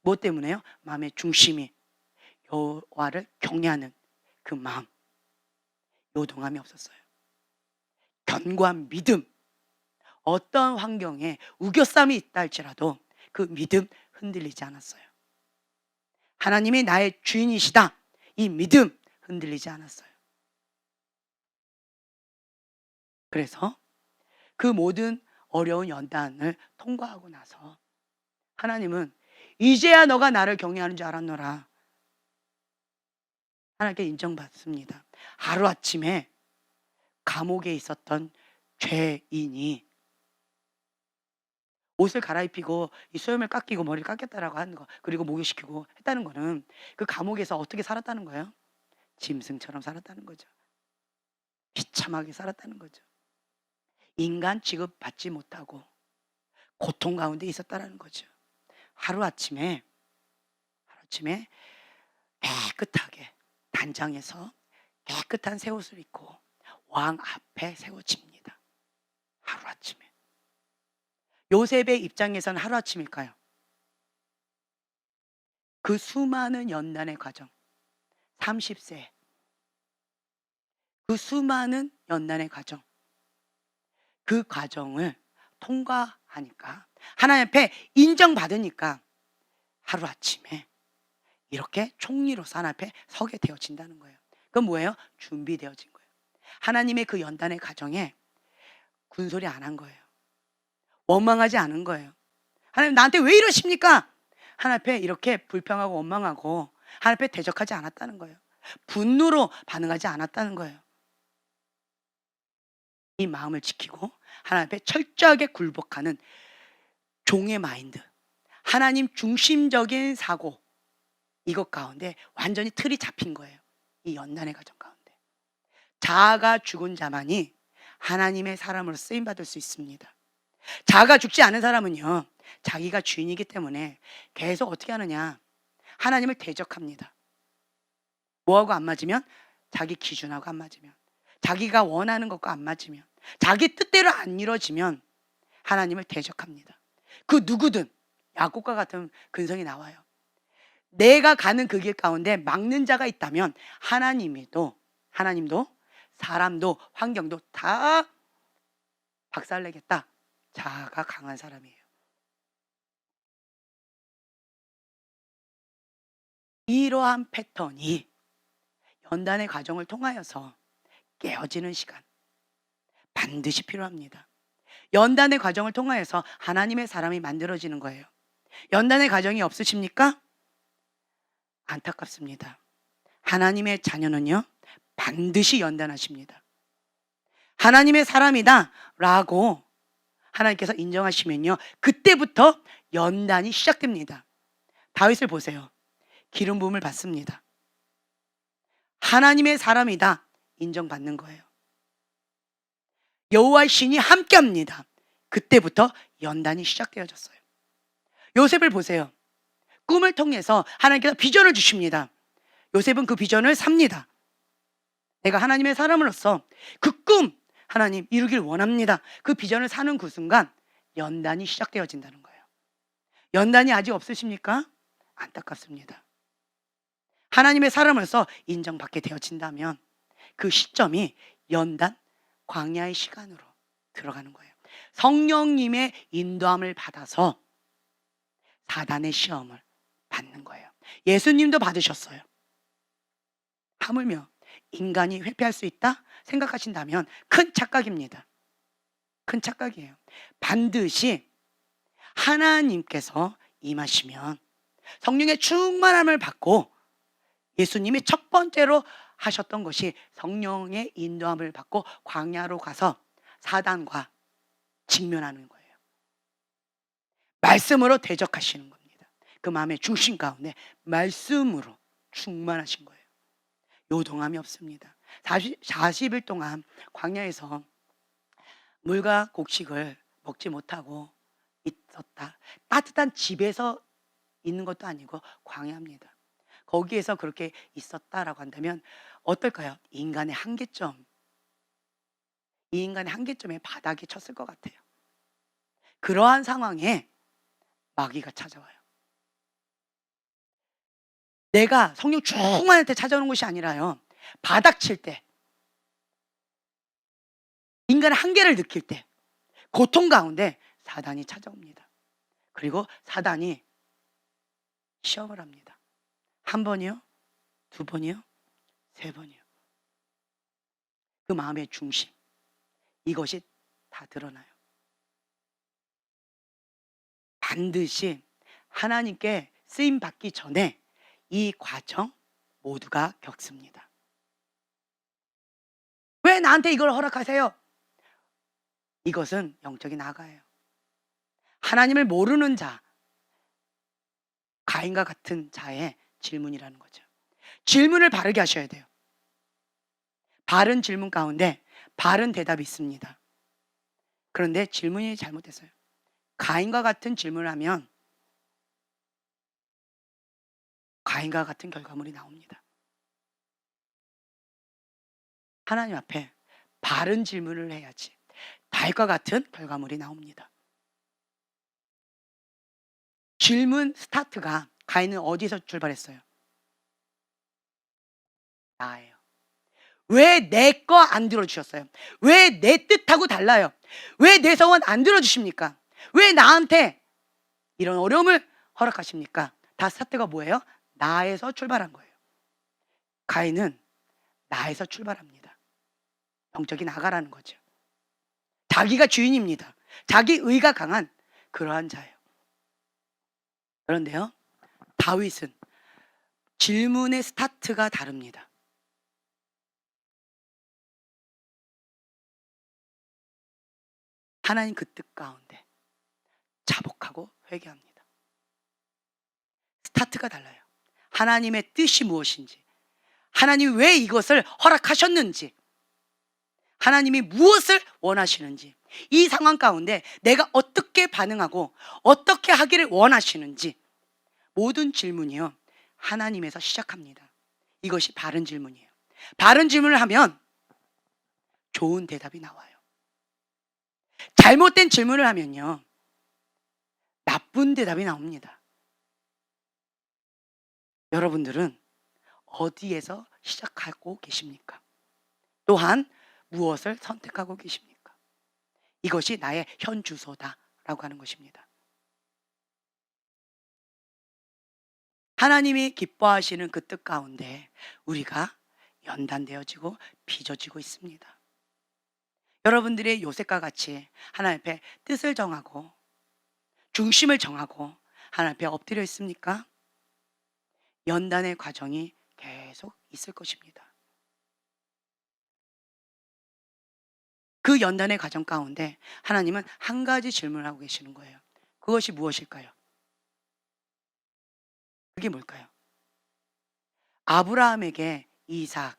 뭐 때문에요? 마음의 중심이 여호와를 경외하는 그 마음, 요동함이 없었어요. 견고한 믿음, 어떤 환경에 우겨쌈이 있다 할지라도 그 믿음 흔들리지 않았어요. 하나님이 나의 주인이시다, 이 믿음 흔들리지 않았어요. 그래서 그 모든 어려운 연단을 통과하고 나서 하나님은 이제야 너가 나를 경외하는 줄 알았노라. 하나님께 인정받습니다. 하루아침에 감옥에 있었던 죄인이 옷을 갈아입히고 이 수염을 깎이고 머리를 깎였다라고 하는 거, 그리고 목욕시키고 했다는 거는 그 감옥에서 어떻게 살았다는 거예요? 짐승처럼 살았다는 거죠. 비참하게 살았다는 거죠. 인간 취급 받지 못하고 고통 가운데 있었다라는 거죠. 하루아침에 깨끗하게 단장에서 깨끗한 새 옷을 입고 왕 앞에 세워집니다. 하루아침에. 요셉의 입장에서는 하루아침일까요? 그 수많은 연단의 과정, 30세, 그 수많은 연단의 과정, 그 과정을 통과하니까, 하나님 앞에 인정받으니까 하루아침에 이렇게 총리로서 하나님 앞에 서게 되어진다는 거예요. 그건 뭐예요? 준비되어진 거예요. 하나님의 그 연단의 과정에 군소리 안 한 거예요. 원망하지 않은 거예요. 하나님 나한테 왜 이러십니까? 하나님 앞에 이렇게 불평하고 원망하고 하나님 앞에 대적하지 않았다는 거예요. 분노로 반응하지 않았다는 거예요. 이 마음을 지키고 하나님 앞에 철저하게 굴복하는 종의 마인드, 하나님 중심적인 사고, 이것 가운데 완전히 틀이 잡힌 거예요. 이 연단의 과정 가운데. 자아가 죽은 자만이 하나님의 사람으로 쓰임받을 수 있습니다. 자아가 죽지 않은 사람은요, 자기가 주인이기 때문에 계속 어떻게 하느냐, 하나님을 대적합니다. 뭐하고 안 맞으면? 자기 기준하고 안 맞으면, 자기가 원하는 것과 안 맞으면, 자기 뜻대로 안 이루어지면 하나님을 대적합니다. 그 누구든 야곱과 같은 근성이 나와요. 내가 가는 그 길 가운데 막는 자가 있다면 하나님도 사람도 환경도 다 박살내겠다. 자아가 강한 사람이에요. 이러한 패턴이 연단의 과정을 통하여서 깨어지는 시간 반드시 필요합니다. 연단의 과정을 통하여서 하나님의 사람이 만들어지는 거예요. 연단의 과정이 없으십니까? 안타깝습니다. 하나님의 자녀는요, 반드시 연단하십니다. 하나님의 사람이다 라고 하나님께서 인정하시면요, 그때부터 연단이 시작됩니다. 다윗을 보세요. 기름 부음을 받습니다. 하나님의 사람이다 인정받는 거예요. 여호와의 신이 함께합니다. 그때부터 연단이 시작되어졌어요. 요셉을 보세요. 꿈을 통해서 하나님께서 비전을 주십니다. 요셉은 그 비전을 삽니다. 내가 하나님의 사람으로서 그 꿈 하나님 이루길 원합니다. 그 비전을 사는 그 순간 연단이 시작되어진다는 거예요. 연단이 아직 없으십니까? 안타깝습니다. 하나님의 사람으로서 인정받게 되어진다면 그 시점이 연단, 광야의 시간으로 들어가는 거예요. 성령님의 인도함을 받아서 사단의 시험을 받는 거예요. 예수님도 받으셨어요. 하물며 인간이 회피할 수 있다 생각하신다면 큰 착각입니다. 큰 착각이에요. 반드시 하나님께서 임하시면 성령의 충만함을 받고, 예수님이 첫 번째로 하셨던 것이 성령의 인도함을 받고 광야로 가서 사단과 직면하는 거예요. 말씀으로 대적하시는 겁니다. 그 마음의 중심 가운데 말씀으로 충만하신 거예요. 요동함이 없습니다. 40일 동안 광야에서 물과 곡식을 먹지 못하고 있었다. 따뜻한 집에서 있는 것도 아니고 광야입니다. 거기에서 그렇게 있었다라고 한다면 어떨까요? 이 인간의 한계점에 바닥이 쳤을 것 같아요. 그러한 상황에 마귀가 찾아와요. 내가 성령 충만할 때 찾아오는 것이 아니라요, 바닥 칠 때, 인간의 한계를 느낄 때, 고통 가운데 사단이 찾아옵니다. 그리고 사단이 시험을 합니다. 한 번이요? 두 번이요? 세 번이요. 그 마음의 중심, 이것이 다 드러나요. 반드시 하나님께 쓰임 받기 전에 이 과정 모두가 겪습니다. 왜 나한테 이걸 허락하세요? 이것은 영적인 악아예요. 하나님을 모르는 자, 가인과 같은 자의 질문이라는 거죠. 질문을 바르게 하셔야 돼요. 바른 질문 가운데 바른 대답이 있습니다. 그런데 질문이 잘못됐어요. 가인과 같은 질문을 하면 가인과 같은 결과물이 나옵니다. 하나님 앞에 바른 질문을 해야지 다윗과 같은 결과물이 나옵니다. 질문 스타트가, 가인은 어디서 출발했어요? 나예요. 왜 내 거 안 들어주셨어요? 왜 내 뜻하고 달라요? 왜 내 소원 안 들어주십니까? 왜 나한테 이런 어려움을 허락하십니까? 다 스타트가 뭐예요? 나에서 출발한 거예요. 가인은 나에서 출발합니다. 영적인 아가라는 거죠. 자기가 주인입니다. 자기 의가 강한 그러한 자예요. 그런데요, 다윗은 질문의 스타트가 다릅니다. 하나님 그 뜻 가운데 자복하고 회개합니다. 스타트가 달라요. 하나님의 뜻이 무엇인지, 하나님이 왜 이것을 허락하셨는지, 하나님이 무엇을 원하시는지, 이 상황 가운데 내가 어떻게 반응하고 어떻게 하기를 원하시는지, 모든 질문이요, 하나님에서 시작합니다. 이것이 바른 질문이에요. 바른 질문을 하면 좋은 대답이 나와요. 잘못된 질문을 하면요, 나쁜 대답이 나옵니다. 여러분들은 어디에서 시작하고 계십니까? 또한 무엇을 선택하고 계십니까? 이것이 나의 현 주소다라고 하는 것입니다. 하나님이 기뻐하시는 그 뜻 가운데 우리가 연단되어지고 빚어지고 있습니다. 여러분들의 요셉과 같이 하나님 앞에 뜻을 정하고 중심을 정하고 하나님 앞에 엎드려 있습니까? 연단의 과정이 계속 있을 것입니다. 그 연단의 과정 가운데 하나님은 한 가지 질문을 하고 계시는 거예요. 그것이 무엇일까요? 그게 뭘까요? 아브라함에게 이삭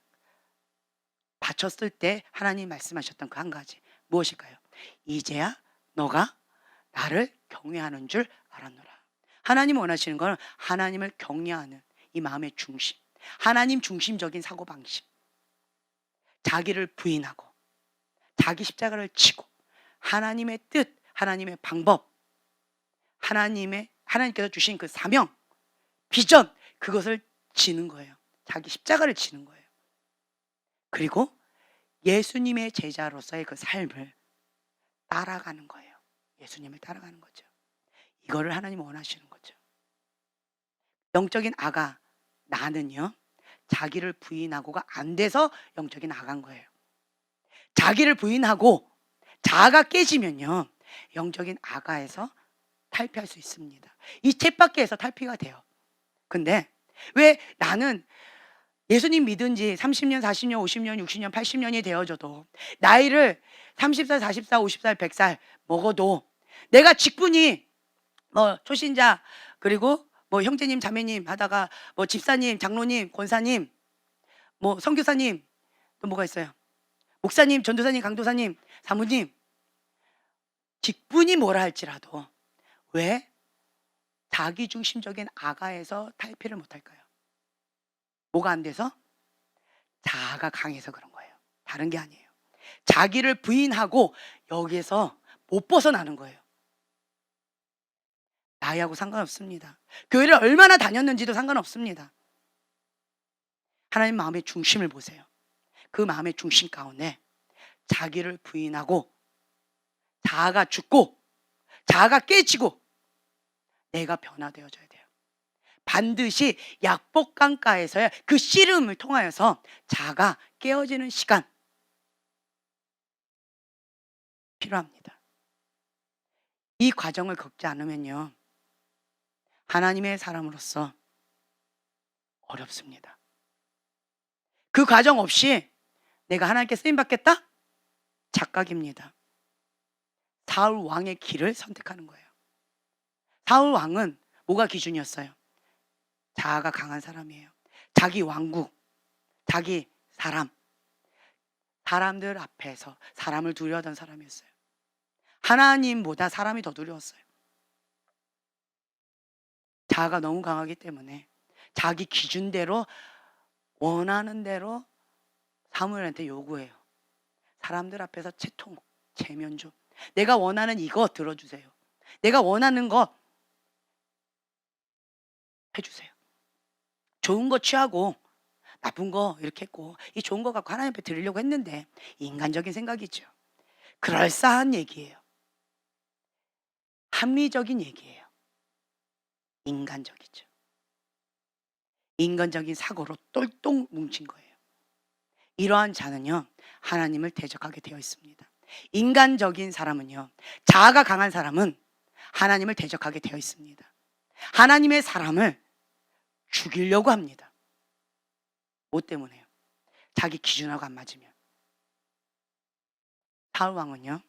바쳤을 때 하나님 말씀하셨던 그 한 가지, 무엇일까요? 이제야 너가 나를 경외하는 줄 알았노라. 하나님 원하시는 건 하나님을 경외하는 이 마음의 중심, 하나님 중심적인 사고방식, 자기를 부인하고 자기 십자가를 지고 하나님의 뜻, 하나님의 방법, 하나님께서 주신 그 사명, 비전, 그것을 지는 거예요. 자기 십자가를 지는 거예요. 그리고 예수님의 제자로서의 그 삶을 따라가는 거예요. 예수님을 따라가는 거죠. 이거를 하나님 원하시는 거죠. 영적인 아가, 나는요, 자기를 부인하고가 안 돼서 영적인 아가인 거예요. 자기를 부인하고 자아가 깨지면요, 영적인 아가에서 탈피할 수 있습니다. 이 쳇바퀴에서 탈피가 돼요. 근데 왜 나는 예수님 믿은 지 30년, 40년, 50년, 60년, 80년이 되어져도, 나이를 30살, 40살, 50살, 100살 먹어도 내가 직분이 뭐 초신자, 그리고 뭐 형제님, 자매님 하다가 뭐 집사님, 장로님, 권사님, 뭐 선교사님, 또 뭐가 있어요? 목사님, 전도사님, 강도사님, 사모님, 직분이 뭐라 할지라도 왜 자기중심적인 아가에서 탈피를 못할까요? 뭐가 안 돼서? 자아가 강해서 그런 거예요. 다른 게 아니에요. 자기를 부인하고 여기에서 못 벗어나는 거예요. 나이하고 상관없습니다. 교회를 얼마나 다녔는지도 상관없습니다. 하나님 마음의 중심을 보세요. 그 마음의 중심 가운데 자기를 부인하고 자아가 죽고 자아가 깨지고 내가 변화되어져야 돼요. 반드시 약복강가에서의 그 씨름을 통하여서 자아가 깨어지는 시간 필요합니다. 이 과정을 겪지 않으면요, 하나님의 사람으로서 어렵습니다. 그 과정 없이 내가 하나님께 쓰임받겠다? 착각입니다. 사울 왕의 길을 선택하는 거예요. 사울 왕은 뭐가 기준이었어요? 자아가 강한 사람이에요. 자기 왕국, 자기 사람들 앞에서 사람을 두려워하던 사람이었어요. 하나님보다 사람이 더 두려웠어요. 자아가 너무 강하기 때문에 자기 기준대로, 원하는 대로 사무엘한테 요구해요. 사람들 앞에서 채통, 체면 좀, 내가 원하는 이거 들어주세요. 내가 원하는 거 해주세요. 좋은 거 취하고 나쁜 거 이렇게 했고, 이 좋은 거 갖고 하나님 앞에 드리려고 했는데, 인간적인 생각이죠. 그럴싸한 얘기예요. 합리적인 얘기예요. 인간적이죠. 인간적인 사고로 똘똘 뭉친 거예요. 이러한 자는요, 하나님을 대적하게 되어 있습니다. 인간적인 사람은요, 자아가 강한 사람은 하나님을 대적하게 되어 있습니다. 하나님의 사람을 죽이려고 합니다. 뭐 때문에요? 자기 기준하고 안 맞으면. 사울 왕은요,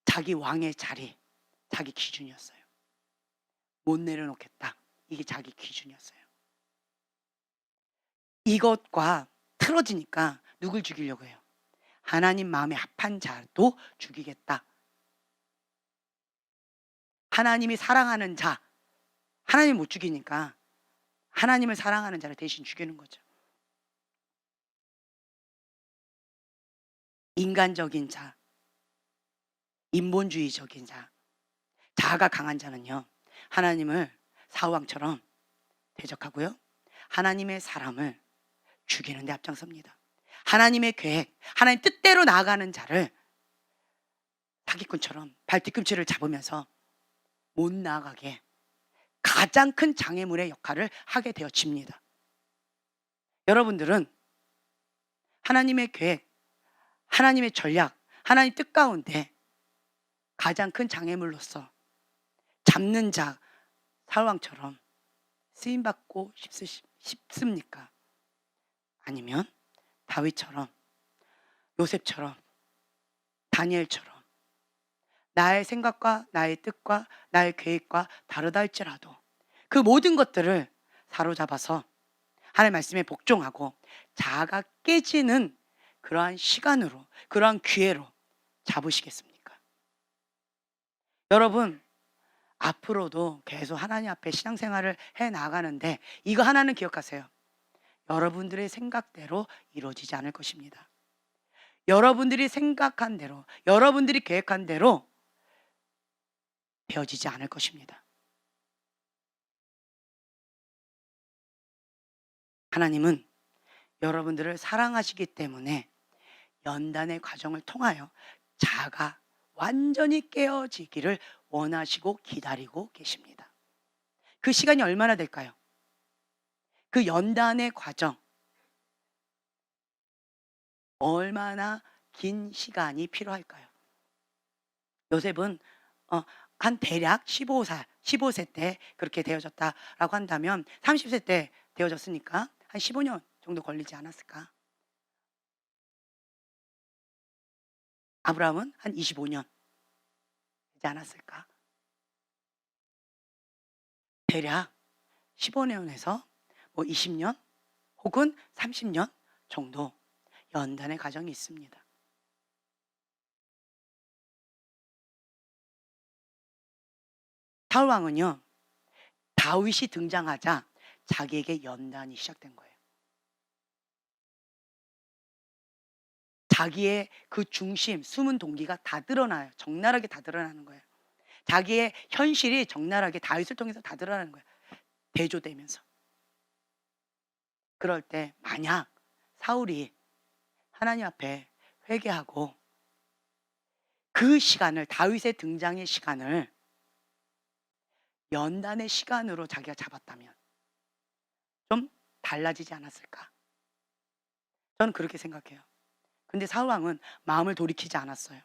자기 왕의 자리, 자기 기준이었어요. 못 내려놓겠다, 이게 자기 기준이었어요. 이것과 틀어지니까 누굴 죽이려고 해요? 하나님 마음에 합한 자도 죽이겠다. 하나님이 사랑하는 자, 하나님 못 죽이니까 하나님을 사랑하는 자를 대신 죽이는 거죠. 인간적인 자, 인본주의적인 자, 자아가 강한 자는요, 하나님을 사울왕처럼 대적하고요, 하나님의 사람을 죽이는 데 앞장섭니다. 하나님의 계획, 하나님 뜻대로 나아가는 자를 사기꾼처럼 발뒤꿈치를 잡으면서 못 나아가게 가장 큰 장애물의 역할을 하게 되어집니다. 여러분들은 하나님의 계획, 하나님의 전략, 하나님 뜻 가운데 가장 큰 장애물로서 잡는 자, 사울왕처럼 쓰임받고 싶습니까? 아니면 다윗처럼, 요셉처럼, 다니엘처럼 나의 생각과 나의 뜻과 나의 계획과 다르다 할지라도 그 모든 것들을 사로잡아서 하나님의 말씀에 복종하고 자아가 깨지는 그러한 시간으로, 그러한 기회로 잡으시겠습니까? 여러분, 앞으로도 계속 하나님 앞에 신앙생활을 해 나가는데 이거 하나는 기억하세요. 여러분들의 생각대로 이루어지지 않을 것입니다. 여러분들이 생각한 대로, 여러분들이 계획한 대로 되어지지 않을 것입니다. 하나님은 여러분들을 사랑하시기 때문에 연단의 과정을 통하여 자아가 완전히 깨어지기를 원하시고 기다리고 계십니다. 그 시간이 얼마나 될까요? 그 연단의 과정 얼마나 긴 시간이 필요할까요? 요셉은 한 대략 15세 때 그렇게 되어졌다라고 한다면 30세 때 되어졌으니까 한 15년 정도 걸리지 않았을까? 아브라함은 한 25년 되지 않았을까? 대략 15년에서 뭐 20년 혹은 30년 정도 연단의 과정이 있습니다. 사울 왕은요, 다윗이 등장하자 자기에게 연단이 시작된 거예요. 자기의 그 중심, 숨은 동기가 다 드러나요. 적나라하게 다 드러나는 거예요. 자기의 현실이 적나라하게 다윗을 통해서 다 드러나는 거예요. 대조되면서. 그럴 때 만약 사울이 하나님 앞에 회개하고 그 시간을, 다윗의 등장의 시간을 연단의 시간으로 자기가 잡았다면 좀 달라지지 않았을까? 저는 그렇게 생각해요. 근데 사울 왕은 마음을 돌이키지 않았어요.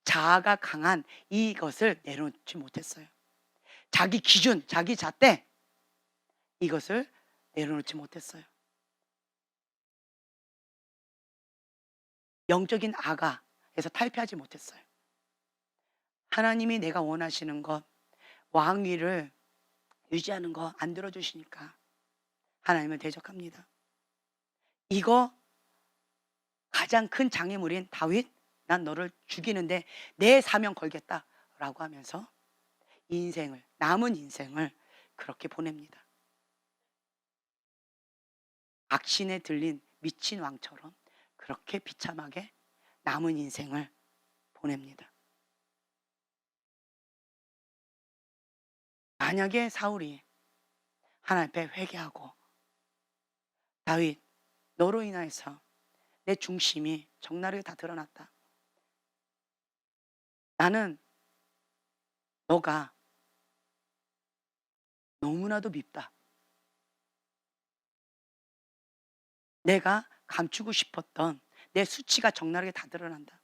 자아가 강한 이것을 내려놓지 못했어요. 자기 기준, 자기 잣대 이것을 내려놓지 못했어요. 영적인 아가에서 탈피하지 못했어요. 하나님이 내가 원하시는 것, 왕위를 유지하는 거 안 들어주시니까 하나님을 대적합니다. 이거 가장 큰 장애물인 다윗, 난 너를 죽이는데 내 사명 걸겠다라고 하면서 인생을, 남은 인생을 그렇게 보냅니다. 악신에 들린 미친 왕처럼 그렇게 비참하게 남은 인생을 보냅니다. 만약에 사울이 하나님 앞에 회개하고 다윗, 너로 인하여서 내 중심이 적나라하게 다 드러났다. 나는 너가 너무나도 밉다. 내가 감추고 싶었던 내 수치가 적나라하게 다 드러난다.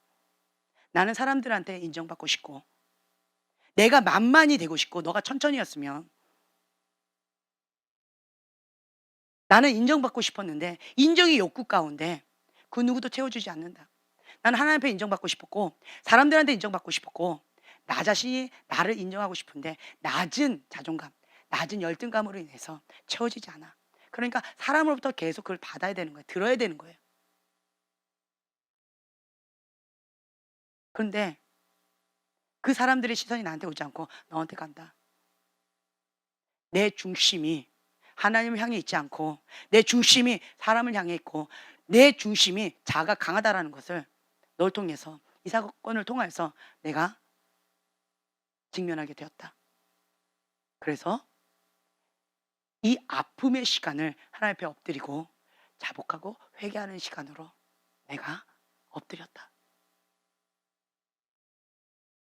나는 사람들한테 인정받고 싶고 내가 만만히 되고 싶고 너가 천천히였으면 나는 인정받고 싶었는데 인정의 욕구 가운데 그 누구도 채워주지 않는다. 나는 하나님 앞에 인정받고 싶었고 사람들한테 인정받고 싶었고 나 자신이 나를 인정하고 싶은데 낮은 자존감, 낮은 열등감으로 인해서 채워지지 않아. 그러니까 사람으로부터 계속 그걸 받아야 되는 거예요. 들어야 되는 거예요. 그런데 그 사람들의 시선이 나한테 오지 않고 너한테 간다. 내 중심이 하나님을 향해 있지 않고 내 중심이 사람을 향해 있고 내 중심이 자아가 강하다라는 것을 널 통해서 이 사건을 통해서 내가 직면하게 되었다. 그래서 이 아픔의 시간을 하나님 앞에 엎드리고 자복하고 회개하는 시간으로 내가 엎드렸다.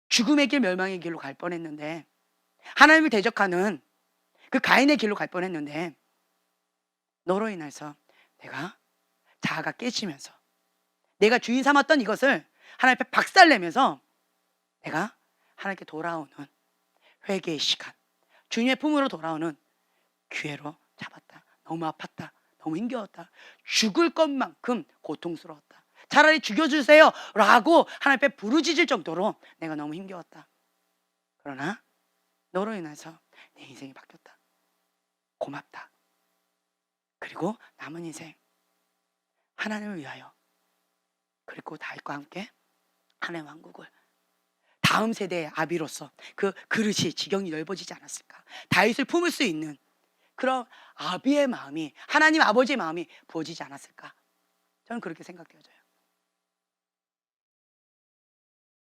죽음의 길, 멸망의 길로 갈 뻔했는데 하나님을 대적하는 그 가인의 길로 갈 뻔했는데 너로 인해서 내가 자아가 깨지면서 내가 주인 삼았던 이것을 하나님 앞에 박살내면서 내가 하나님께 돌아오는 회개의 시간, 주님의 품으로 돌아오는 기회로 잡았다. 너무 아팠다. 너무 힘겨웠다. 죽을 것만큼 고통스러웠다. 차라리 죽여주세요 라고 하나님 앞에 부르짖을 정도로 내가 너무 힘겨웠다. 그러나 너로 인해서 내 인생이 바뀌었다. 고맙다. 그리고 남은 인생 하나님을 위하여 그리고 다윗과 함께 하나님의 왕국을 다음 세대의 아비로서 그 그릇이 지경이 넓어지지 않았을까. 다윗을 품을 수 있는 그런 아비의 마음이, 하나님 아버지의 마음이 부어지지 않았을까. 저는 그렇게 생각되어져요.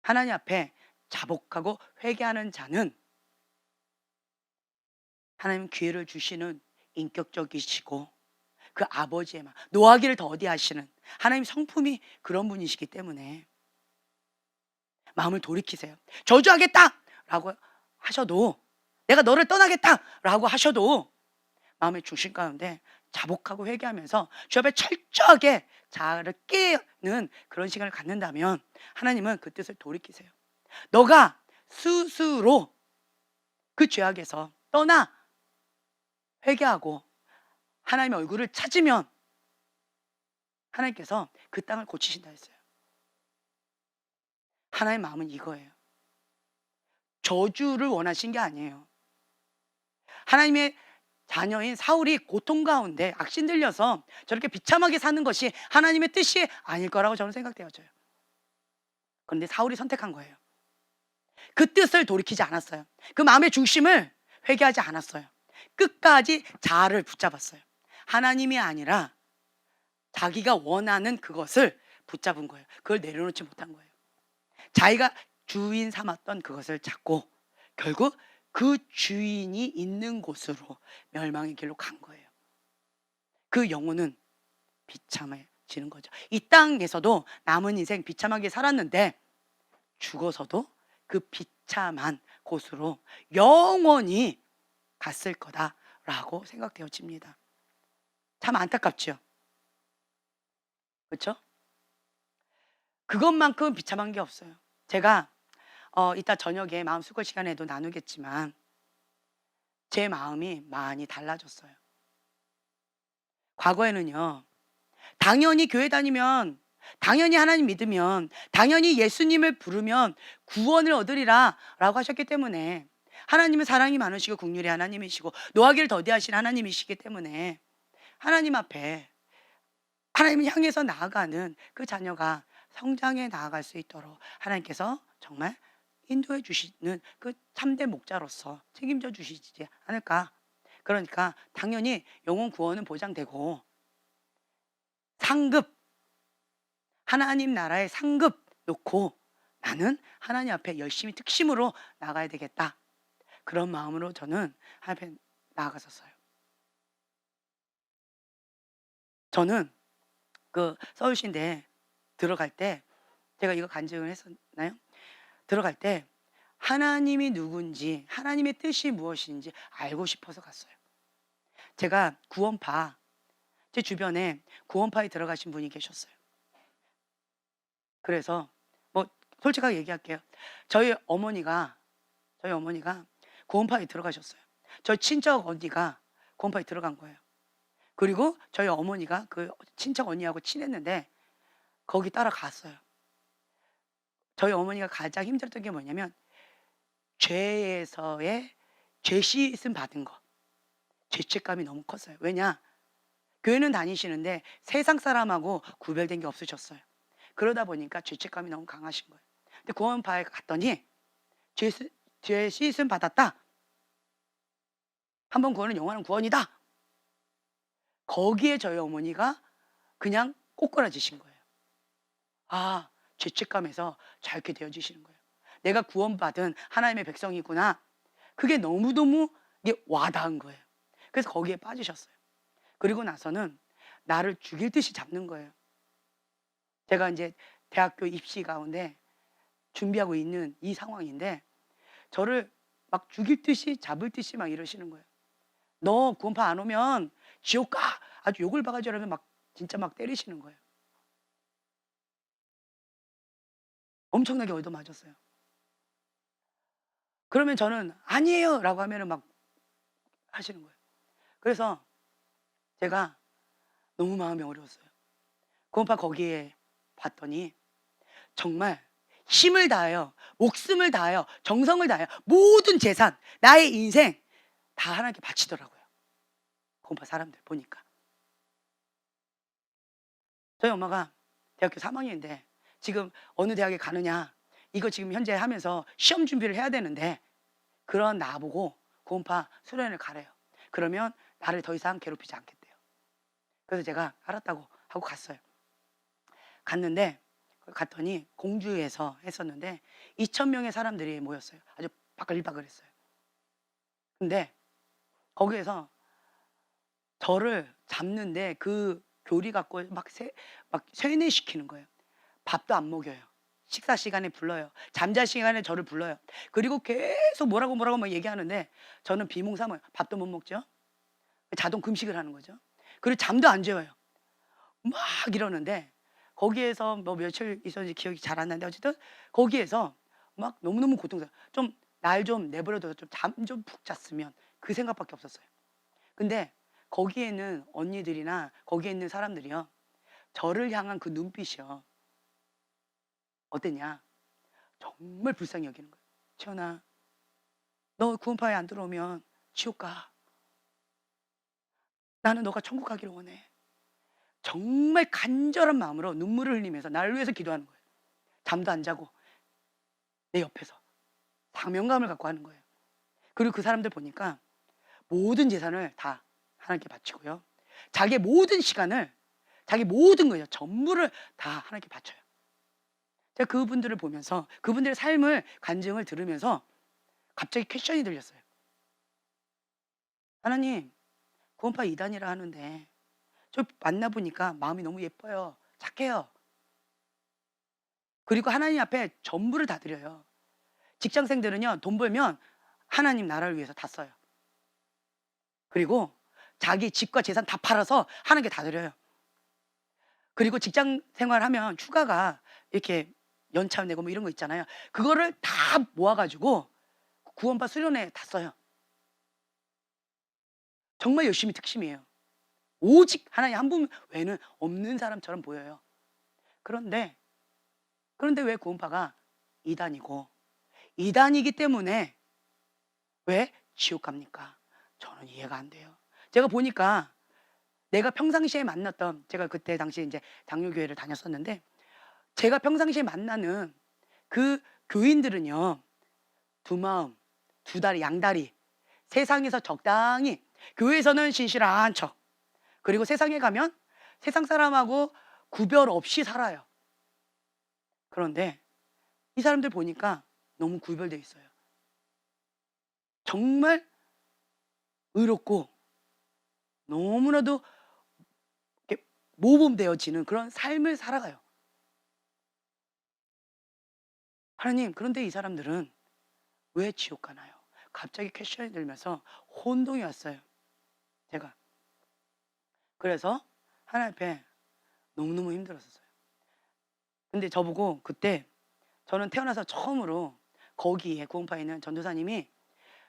하나님 앞에 자복하고 회개하는 자는 하나님 기회를 주시는 인격적이시고 그 아버지의 마음, 노하기를 더디하시는 하나님 성품이 그런 분이시기 때문에 마음을 돌이키세요. 저주하겠다 라고 하셔도, 내가 너를 떠나겠다 라고 하셔도 마음의 중심 가운데 자복하고 회개하면서 주 앞에 철저하게 자아를 깨는 그런 시간을 갖는다면 하나님은 그 뜻을 돌이키세요. 너가 스스로 그 죄악에서 떠나 회개하고 하나님의 얼굴을 찾으면 하나님께서 그 땅을 고치신다 했어요. 하나님의 마음은 이거예요. 저주를 원하신 게 아니에요. 하나님의 자녀인 사울이 고통 가운데 악신 들려서 저렇게 비참하게 사는 것이 하나님의 뜻이 아닐 거라고 저는 생각되어져요. 그런데 사울이 선택한 거예요. 그 뜻을 돌이키지 않았어요. 그 마음의 중심을 회개하지 않았어요. 끝까지 자아를 붙잡았어요. 하나님이 아니라 자기가 원하는 그것을 붙잡은 거예요. 그걸 내려놓지 못한 거예요. 자기가 주인 삼았던 그것을 찾고 결국 그 주인이 있는 곳으로 멸망의 길로 간 거예요. 그 영혼은 비참해지는 거죠. 이 땅에서도 남은 인생 비참하게 살았는데 죽어서도 그 비참한 곳으로 영원히 갔을 거다라고 생각되어집니다. 참 안타깝죠. 그렇죠? 그것만큼 비참한 게 없어요. 제가 이따 저녁에 마음 수고 시간에도 나누겠지만 제 마음이 많이 달라졌어요. 과거에는요, 당연히 교회 다니면, 당연히 하나님 믿으면, 당연히 예수님을 부르면 구원을 얻으리라 라고 하셨기 때문에, 하나님은 사랑이 많으시고 긍휼의 하나님이시고 노하기를 더디하신 하나님이시기 때문에 하나님 앞에 하나님을 향해서 나아가는 그 자녀가 성장해 나아갈 수 있도록 하나님께서 정말 인도해 주시는 그 참된 목자로서 책임져 주시지 않을까. 그러니까 당연히 영혼 구원은 보장되고 상급, 하나님 나라의 상급 놓고 나는 하나님 앞에 열심히 특심으로 나가야 되겠다. 그런 마음으로 저는 하나님 앞에 나아갔었어요. 저는 그 서울시인데 들어갈 때 제가 이거 간증을 했었나요? 들어갈 때 하나님이 누군지, 하나님의 뜻이 무엇인지 알고 싶어서 갔어요. 제가 구원파, 제 주변에 구원파에 들어가신 분이 계셨어요. 그래서 뭐 솔직하게 얘기할게요. 저희 어머니가 구원파에 들어가셨어요. 저희 친척 언니가 구원파에 들어간 거예요. 그리고 저희 어머니가 그 친척 언니하고 친했는데 거기 따라갔어요. 저희 어머니가 가장 힘들었던 게 뭐냐면 죄에서의 죄 씻음 받은 거, 죄책감이 너무 컸어요. 왜냐? 교회는 다니시는데 세상 사람하고 구별된 게 없으셨어요. 그러다 보니까 죄책감이 너무 강하신 거예요. 근데 구원파에 갔더니 죄 씻음 받았다. 한 번 구원은 영원한 구원이다. 거기에 저희 어머니가 그냥 꼬꾸라지신 거예요. 아, 죄책감에서 자유케 되어지시는 거예요. 내가 구원받은 하나님의 백성이구나. 그게 너무너무 이게 와닿은 거예요. 그래서 거기에 빠지셨어요. 그리고 나서는 나를 죽일 듯이 잡는 거예요. 제가 이제 대학교 입시 가운데 준비하고 있는 이 상황인데 저를 막 죽일 듯이 잡을 듯이 막 이러시는 거예요. 너 구원파 안 오면 지옥 가! 아주 욕을 바가지 하면 막 진짜 막 때리시는 거예요. 엄청나게 얻어맞았어요. 그러면 저는 아니에요 라고 하면은 막 하시는 거예요. 그래서 제가 너무 마음이 어려웠어요. 구원파 거기에 봤더니 정말 힘을 다하여 목숨을 다하여 정성을 다하여 모든 재산 나의 인생 다 하나님께 바치더라고요. 구원파 사람들 보니까. 저희 엄마가 대학교 3학년인데 지금 어느 대학에 가느냐 이거 지금 현재 하면서 시험 준비를 해야 되는데 그런 나보고 구원파 수련을 가래요. 그러면 나를 더 이상 괴롭히지 않겠대요. 그래서 제가 알았다고 하고 갔어요. 갔는데 갔더니 공주에서 했었는데 2,000명의 사람들이 모였어요. 아주 바글바글했어요. 근데 거기에서 저를 잡는데 그 교리 갖고 막 세뇌시키는 거예요. 밥도 안 먹여요. 식사 시간에 불러요. 잠잘 시간에 저를 불러요. 그리고 계속 뭐라고 막 얘기하는데 저는 비몽사몽 밥도 못 먹죠. 자동 금식을 하는 거죠. 그리고 잠도 안 재워요. 막 이러는데 거기에서 뭐 며칠 있었는지 기억이 잘 안 나는데 어쨌든 거기에서 막 너무너무 고통스러워. 좀 날 좀 내버려둬서 좀 잠 좀 푹 잤으면 그 생각밖에 없었어요. 근데 거기에 있는 언니들이나 거기에 있는 사람들이요. 저를 향한 그 눈빛이요. 어땠냐? 정말 불쌍히 여기는 거예요. "지연아, 너 구원파에 안 들어오면 지옥 가. 나는 너가 천국 가기를 원해." 정말 간절한 마음으로 눈물을 흘리면서 나를 위해서 기도하는 거예요. 잠도 안 자고 내 옆에서 사명감을 갖고 하는 거예요. 그리고 그 사람들 보니까 모든 재산을 다 하나님께 바치고요. 자기의 모든 시간을, 자기 모든 거예요. 전부를 다 하나님께 바쳐요. 제가 그분들을 보면서 그분들의 삶을 간증을 들으면서 갑자기 퀘션이 들렸어요. 하나님, 구원파 2단이라 하는데 저 만나보니까 마음이 너무 예뻐요. 착해요. 그리고 하나님 앞에 전부를 다 드려요. 직장생들은요, 돈 벌면 하나님 나라를 위해서 다 써요. 그리고 자기 집과 재산 다 팔아서 하나님께 다 드려요. 그리고 직장 생활하면 휴가가 이렇게 연차 내고 뭐 이런 거 있잖아요. 그거를 다 모아가지고 구원파 수련회에 다 써요. 정말 열심히 특심이에요. 오직 하나님 한 분 외에는 없는 사람처럼 보여요. 그런데 왜 구원파가 2단이고 2단이기 때문에 왜 지옥 갑니까? 저는 이해가 안 돼요. 제가 보니까 내가 평상시에 만났던, 제가 그때 당시에 이제 당뇨교회를 다녔었는데 제가 평상시에 만나는 그 교인들은요, 두 마음, 두 다리, 양다리, 세상에서 적당히, 교회에서는 신실한 척, 그리고 세상에 가면 세상 사람하고 구별 없이 살아요. 그런데 이 사람들 보니까 너무 구별되어 있어요. 정말 의롭고 너무나도 이렇게 모범되어지는 그런 삶을 살아가요. 하나님, 그런데 이 사람들은 왜 지옥 가나요? 갑자기 퀘션이 들면서 혼동이 왔어요. 제가. 그래서 하나님 앞에 너무너무 힘들었었어요. 근데 저보고 그때 저는 태어나서 처음으로 거기에 구원파에 있는 전도사님이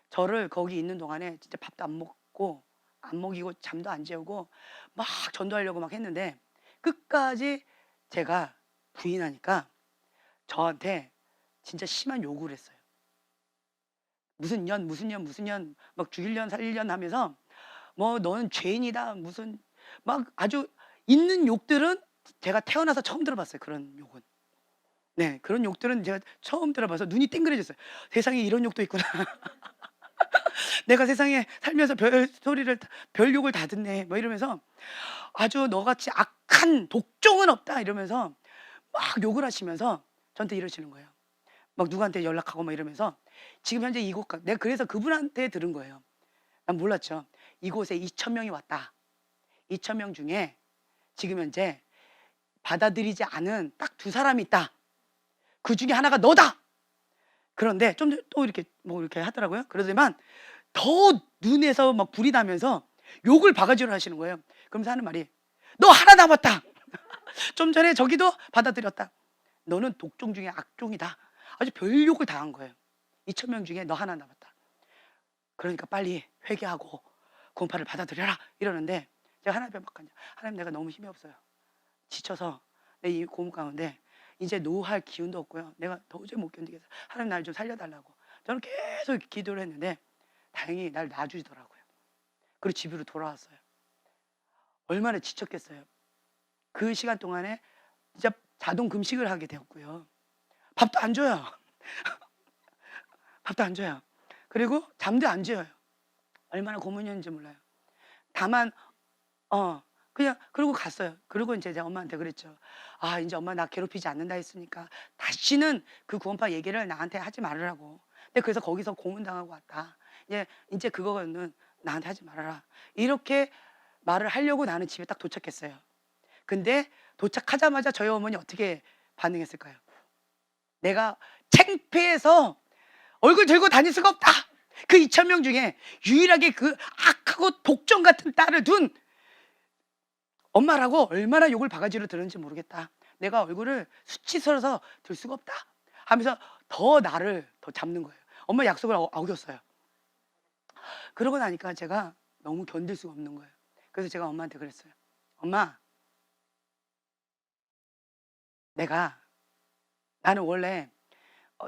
저를 거기 있는 동안에 진짜 밥도 안 먹고 안 먹이고 잠도 안 재우고 막 전도하려고 막 했는데 끝까지 제가 부인하니까 저한테 진짜 심한 요구를 했어요. 무슨 년 막 죽일년 살릴년 하면서 뭐 너는 죄인이다 무슨 막 아주 있는 욕들은 제가 태어나서 처음 들어봤어요. 그런 욕은. 네, 그런 욕들은 제가 처음 들어봐서 눈이 땡그레졌어요. 세상에 이런 욕도 있구나. 내가 세상에 살면서 별 욕을 다 듣네. 뭐 이러면서 아주 너같이 악한 독종은 없다 이러면서 막 욕을 하시면서 저한테 이러시는 거예요. 막 누구한테 연락하고 막 이러면서 지금 현재 이곳 내가 그래서 그분한테 들은 거예요. 난 몰랐죠. 이곳에 2,000명이 왔다. 2,000명 중에 지금 현재 받아들이지 않은 딱 2사람이 있다. 그 중에 하나가 너다. 그런데 좀 또 이렇게 뭐 이렇게 하더라고요. 그러더니만 더 눈에서 막 불이 나면서 욕을 바가지로 하시는 거예요. 그러면서 하는 말이 너 하나 남았다. 좀 전에 저기도 받아들였다. 너는 독종 중에 악종이다. 아주 별 욕을 다 한 거예요. 2,000명 중에 너 하나 남았다. 그러니까 빨리 회개하고 구원파를 받아들여라 이러는데 제가 하나님 앞에 막 간다. 하나님, 내가 너무 힘이 없어요. 지쳐서 내 이 고문 가운데 이제 노할 기운도 없고요. 내가 도저히 못 견디겠어요. 하나님, 날 좀 살려달라고. 저는 계속 기도를 했는데 다행히 날 놔주시더라고요. 그리고 집으로 돌아왔어요. 얼마나 지쳤겠어요. 그 시간 동안에 진짜 자동 금식을 하게 되었고요. 밥도 안 줘요. 밥도 안 줘요. 그리고 잠도 안 재워요. 얼마나 고문이었는지 몰라요. 다만 그냥 그러고 갔어요. 그리고 이제 제가 엄마한테 그랬죠. 아, 이제 엄마 나 괴롭히지 않는다 했으니까 다시는 그 구원파 얘기를 나한테 하지 말으라고. 근데 그래서 거기서 고문당하고 왔다. 이제 그거는 나한테 하지 말아라. 이렇게 말을 하려고 나는 집에 딱 도착했어요. 근데 도착하자마자 저희 어머니 어떻게 반응했을까요? 내가 창피해서 얼굴 들고 다닐 수가 없다. 그 2,000명 중에 유일하게 그 악하고 독점 같은 딸을 둔 엄마라고 얼마나 욕을 바가지로 들었는지 모르겠다. 내가 얼굴을 수치스러워서 들 수가 없다 하면서 더 나를 더 잡는 거예요. 엄마 약속을 어겼어요. 그러고 나니까 제가 너무 견딜 수가 없는 거예요. 그래서 제가 엄마한테 그랬어요. 엄마, 나는 원래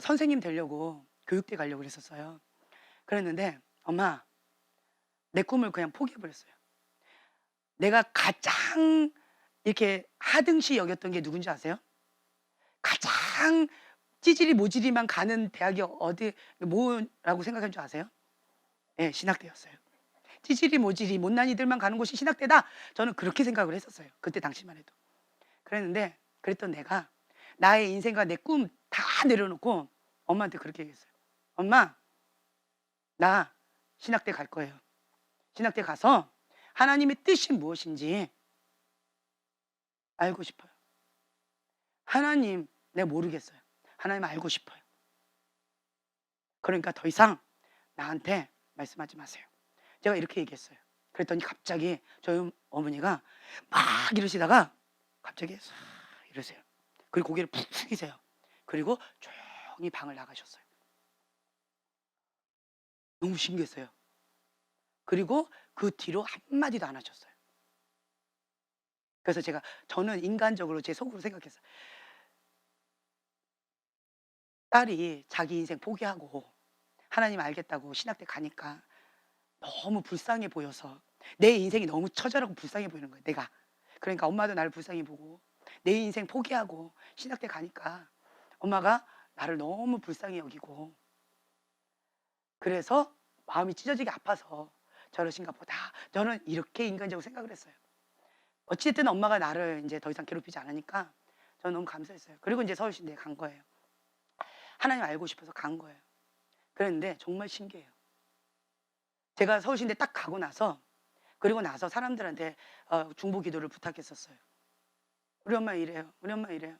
선생님 되려고 교육대 가려고 그랬었어요. 그랬는데 엄마, 내 꿈을 그냥 포기해버렸어요. 내가 가장 이렇게 하등시 여겼던 게 누군지 아세요? 가장 찌질이 모질이만 가는 대학이 어디 뭐라고 생각한 줄 아세요? 네, 신학대였어요. 찌질이 모질이 못난이들만 가는 곳이 신학대다. 저는 그렇게 생각을 했었어요. 그때 당시만 해도. 그랬는데 그랬던 내가 나의 인생과 내 꿈 다 내려놓고 엄마한테 그렇게 얘기했어요. 엄마, 나 신학대 갈 거예요. 신학대 가서 하나님의 뜻이 무엇인지 알고 싶어요. 하나님, 내가 모르겠어요. 하나님 알고 싶어요. 그러니까 더 이상 나한테 말씀하지 마세요. 제가 이렇게 얘기했어요. 그랬더니 갑자기 저희 어머니가 막 이러시다가 갑자기 싹 이러세요. 그리고 고개를 푹 숙이세요. 그리고 조용히 방을 나가셨어요. 너무 신기했어요. 그리고 그 뒤로 한마디도 안 하셨어요. 그래서 저는 인간적으로 제 속으로 생각했어요. 딸이 자기 인생 포기하고 하나님 알겠다고 신학대 가니까 너무 불쌍해 보여서 내 인생이 너무 처절하고 불쌍해 보이는 거예요. 내가. 그러니까 엄마도 나를 불쌍히 보고 내 인생 포기하고 신학대 가니까 엄마가 나를 너무 불쌍히 여기고 그래서 마음이 찢어지게 아파서 저러신가 보다. 저는 이렇게 인간적으로 생각을 했어요. 어찌됐든 엄마가 나를 이제 더 이상 괴롭히지 않으니까 저는 너무 감사했어요. 그리고 이제 서울신대에 간 거예요. 하나님 알고 싶어서 간 거예요. 그랬는데 정말 신기해요. 제가 서울신대 딱 가고 나서 그리고 나서 사람들한테 중보 기도를 부탁했었어요. 우리 엄마 이래요. 우리 엄마 이래요.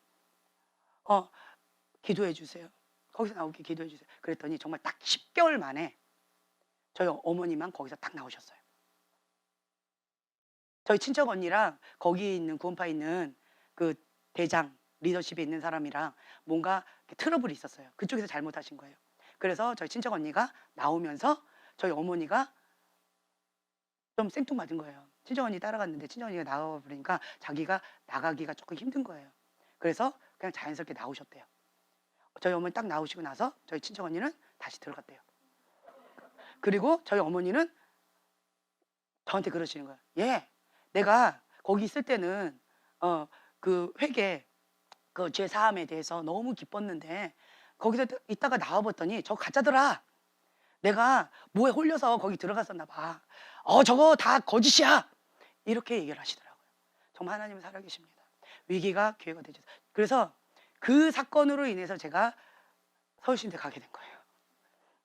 기도해 주세요. 거기서 나오게 기도해 주세요. 그랬더니 정말 딱 10개월 만에 저희 어머니만 거기서 딱 나오셨어요. 저희 친척 언니랑 거기 있는 구원파에 있는 그 대장 리더십에 있는 사람이랑 뭔가 트러블이 있었어요. 그쪽에서 잘못하신 거예요. 그래서 저희 친척 언니가 나오면서 저희 어머니가 좀 생뚱맞은 거예요. 친정 언니 따라갔는데 친정 언니가 나와버리니까 자기가 나가기가 조금 힘든 거예요. 그래서 그냥 자연스럽게 나오셨대요. 저희 어머니 딱 나오시고 나서 저희 친정 언니는 다시 들어갔대요. 그리고 저희 어머니는 저한테 그러시는 거예요. 예, 내가 거기 있을 때는 그 회개 그 죄 사함에 대해서 너무 기뻤는데 거기서 있다가 나와봤더니 저 가짜더라. 내가 뭐에 홀려서 거기 들어갔었나 봐. 저거 다 거짓이야. 이렇게 얘기를 하시더라고요. 정말 하나님은 살아계십니다. 위기가 기회가 되죠. 그래서 그 사건으로 인해서 제가 서울신대 가게 된 거예요.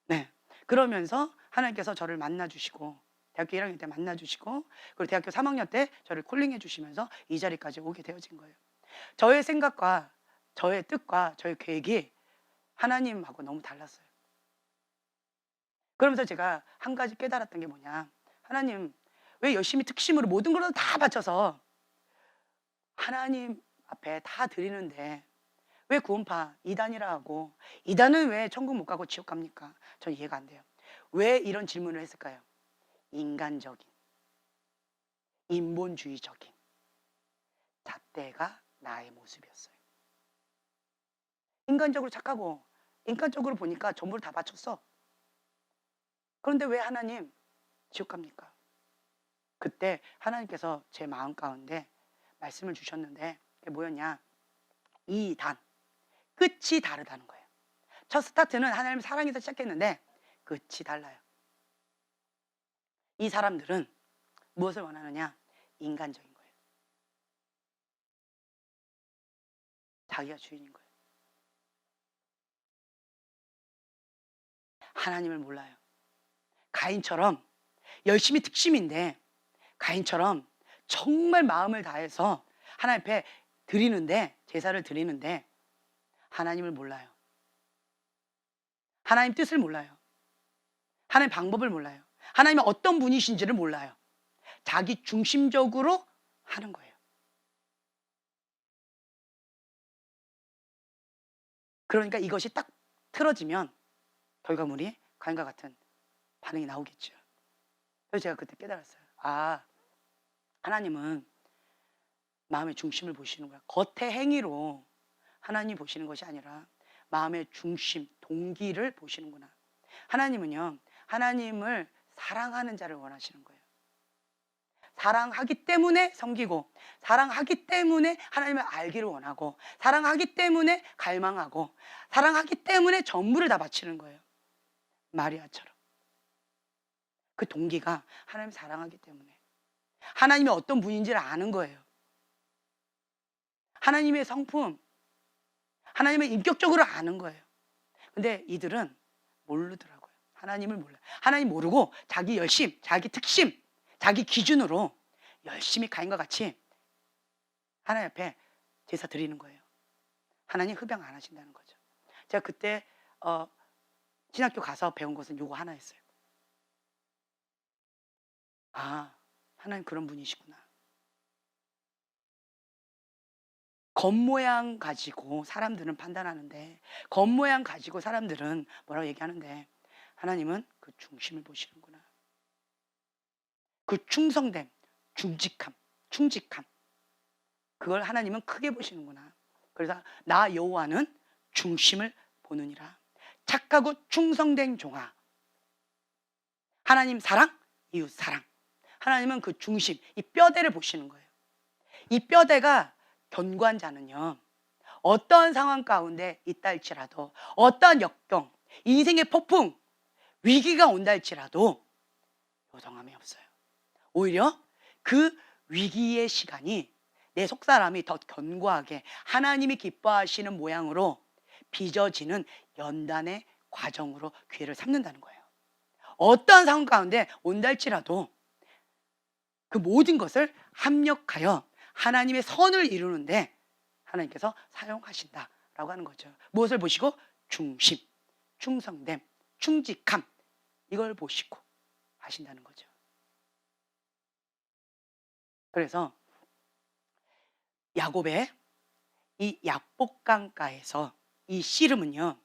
네. 그러면서 하나님께서 저를 만나주시고 대학교 1학년 때 만나주시고 그리고 대학교 3학년 때 저를 콜링해 주시면서 이 자리까지 오게 되어진 거예요. 저의 생각과 저의 뜻과 저의 계획이 하나님하고 너무 달랐어요. 그러면서 제가 한 가지 깨달았던 게 뭐냐. 하나님 왜 열심히 특심으로 모든 걸 다 바쳐서 하나님 앞에 다 드리는데 왜 구원파 2단이라 하고 2단은 왜 천국 못 가고 지옥 갑니까? 전 이해가 안 돼요. 왜 이런 질문을 했을까요? 인간적인 인본주의적인 잣대가 나의 모습이었어요. 인간적으로 착하고 인간적으로 보니까 전부를 다 바쳤어. 그런데 왜 하나님 지옥 갑니까? 그때 하나님께서 제 마음 가운데 말씀을 주셨는데 그게 뭐였냐? 2단 끝이 다르다는 거예요. 첫 스타트는 하나님 사랑에서 시작했는데 끝이 달라요. 이 사람들은 무엇을 원하느냐? 인간적인 거예요. 자기가 주인인 거예요. 하나님을 몰라요. 가인처럼 열심히 특심인데 가인처럼 정말 마음을 다해서 하나님 앞에 드리는데 제사를 드리는데 하나님을 몰라요. 하나님 뜻을 몰라요. 하나님 방법을 몰라요. 하나님은 어떤 분이신지를 몰라요. 자기 중심적으로 하는 거예요. 그러니까 이것이 딱 틀어지면 결과물이 과연과 같은 반응이 나오겠죠. 그래서 제가 그때 깨달았어요. 아, 하나님은 마음의 중심을 보시는 거야. 겉의 행위로 하나님 보시는 것이 아니라 마음의 중심, 동기를 보시는구나. 하나님은요, 하나님을 사랑하는 자를 원하시는 거예요. 사랑하기 때문에 섬기고, 사랑하기 때문에 하나님을 알기를 원하고, 사랑하기 때문에 갈망하고, 사랑하기 때문에 전부를 다 바치는 거예요. 마리아처럼. 그 동기가 하나님 사랑하기 때문에, 하나님이 어떤 분인지를 아는 거예요. 하나님의 성품, 하나님을 인격적으로 아는 거예요. 근데 이들은 모르더라고요. 하나님을 몰라요. 하나님 모르고 자기 열심, 자기 특심, 자기 기준으로 열심히 가인과 같이 하나님 앞에 제사 드리는 거예요. 하나님 흡양 안 하신다는 거죠. 제가 그때 신학교 가서 배운 것은 요거 하나였어요. 아, 하나님 그런 분이시구나. 겉모양 가지고 사람들은 판단하는데, 겉모양 가지고 사람들은 뭐라고 얘기하는데, 하나님은 그 중심을 보시는구나. 그 충성됨, 충직함, 그걸 하나님은 크게 보시는구나. 그래서 나 여호와는 중심을 보느니라. 착하고 충성된 종아. 하나님 사랑, 이웃 사랑. 하나님은 그 중심, 이 뼈대를 보시는 거예요. 이 뼈대가 견고한 자는요, 어떠한 상황 가운데 있다 할지라도, 어떠한 역경, 인생의 폭풍, 위기가 온다 할지라도 요동함이 없어요. 오히려 그 위기의 시간이 내 속사람이 더 견고하게 하나님이 기뻐하시는 모양으로 빚어지는 연단의 과정으로 기회를 삼는다는 거예요. 어떠한 상황 가운데 온다 할지라도 그 모든 것을 합력하여 하나님의 선을 이루는데 하나님께서 사용하신다라고 하는 거죠. 무엇을 보시고? 중심, 충성됨, 충직함, 이걸 보시고 하신다는 거죠. 그래서 야곱의 이 야복강가에서 이 씨름은요,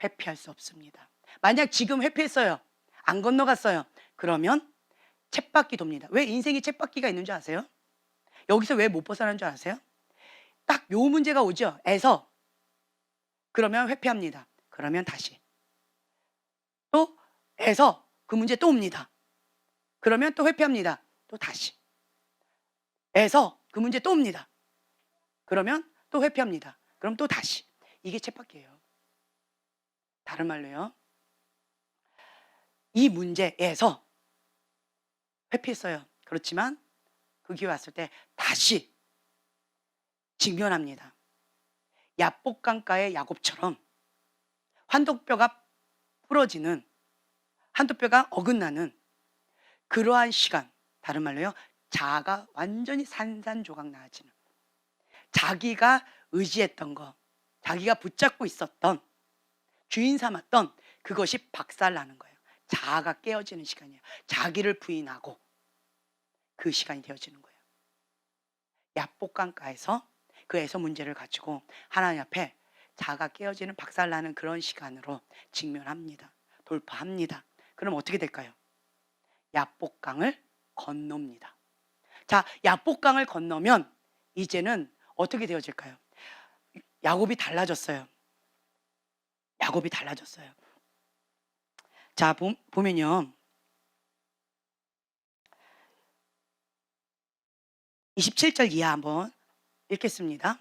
회피할 수 없습니다. 만약 지금 회피했어요, 안 건너갔어요, 그러면 쳇바퀴 돕니다. 왜 인생이 쳇바퀴가 있는 줄 아세요? 여기서 왜 못 벗어나는 줄 아세요? 딱 요 문제가 오죠. 에서. 그러면 회피합니다. 그러면 다시. 또 에서 그 문제 또 옵니다. 그러면 또 회피합니다. 또 다시. 에서 그 문제 또 옵니다. 그러면 또 회피합니다. 그럼 또 다시. 이게 쳇바퀴예요. 다른 말로요, 이 문제에서 회피했어요. 그렇지만 그 기회 왔을 때 다시 직면합니다. 야복강가의 야곱처럼 환도뼈가 부러지는, 환도뼈가 어긋나는 그러한 시간, 다른 말로요, 자아가 완전히 산산조각 나아지는, 자기가 의지했던 거, 자기가 붙잡고 있었던, 주인 삼았던 그것이 박살나는 거예요. 자아가 깨어지는 시간이에요. 자기를 부인하고 그 시간이 되어지는 거예요. 야복강가에서 그 에서 문제를 가지고 하나님 앞에 자아가 깨어지는, 박살나는 그런 시간으로 직면합니다. 돌파합니다. 그럼 어떻게 될까요? 야복강을 건넙니다. 자, 야복강을 건너면 이제는 어떻게 되어질까요? 야곱이 달라졌어요. 야곱이 달라졌어요. 자, 보면요, 27절 이하 한번 읽겠습니다.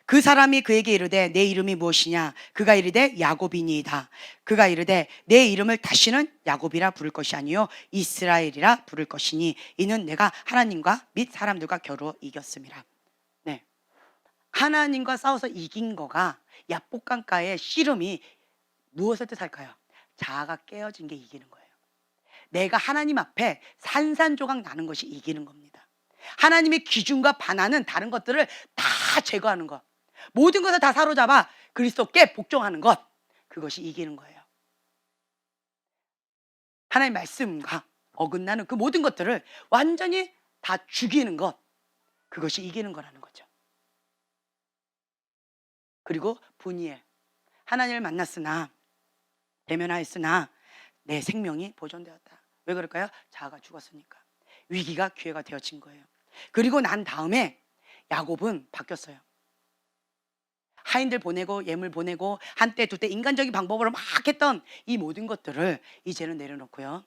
그 사람이 그에게 이르되 내 이름이 무엇이냐? 그가 이르되 야곱이니이다. 그가 이르되 내 이름을 다시는 야곱이라 부를 것이 아니요 이스라엘이라 부를 것이니 이는 내가 하나님과 및 사람들과 겨루 이겼음이라. 네, 하나님과 싸워서 이긴 거가, 야복강가의 씨름이 무엇을 뜻할까요? 자아가 깨어진 게 이기는 거예요. 내가 하나님 앞에 산산조각 나는 것이 이기는 겁니다. 하나님의 기준과 반하는 다른 것들을 다 제거하는 것, 모든 것을 다 사로잡아 그리스도께 복종하는 것, 그것이 이기는 거예요. 하나님의 말씀과 어긋나는 그 모든 것들을 완전히 다 죽이는 것, 그것이 이기는 거라는 거죠. 그리고 분이엘, 하나님을 만났으나 대면하였으나 내 생명이 보존되었다. 왜 그럴까요? 자아가 죽었으니까. 위기가 기회가 되어진 거예요. 그리고 난 다음에 야곱은 바뀌었어요. 하인들 보내고 예물 보내고 한때 두때 인간적인 방법으로 막 했던 이 모든 것들을 이제는 내려놓고요.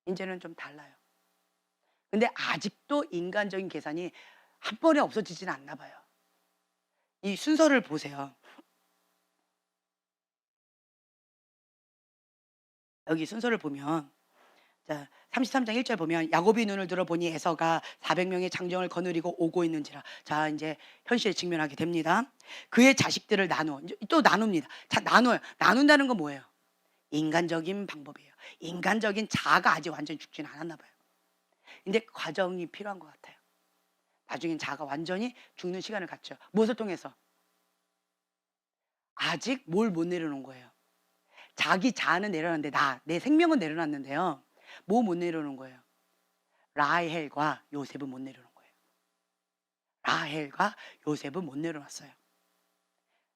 이제는 좀 달라요. 근데 아직도 인간적인 계산이 한 번에 없어지지는 않나 봐요. 이 순서를 보세요. 여기 순서를 보면, 자, 33장 1절 보면 야곱이 눈을 들어 보니 에서가 400명의 장정을 거느리고 오고 있는지라. 자, 이제 현실에 직면하게 됩니다. 그의 자식들을 나누어, 이제 또 나눕니다. 자, 나눠요. 나눈다는 건 뭐예요? 인간적인 방법이에요. 인간적인 자아가 아직 완전히 죽지는 않았나 봐요. 근데 과정이 필요한 것 같아요. 나중엔 자아가 완전히 죽는 시간을 갖죠. 무엇을 통해서? 아직 뭘 못 내려놓은 거예요. 자기 자아는 내려놨는데 내 생명은 내려놨는데요. 뭐 못 내려놓은 거예요? 라헬과 요셉은 못 내려놓은 거예요. 라헬과 요셉은 못 내려놨어요.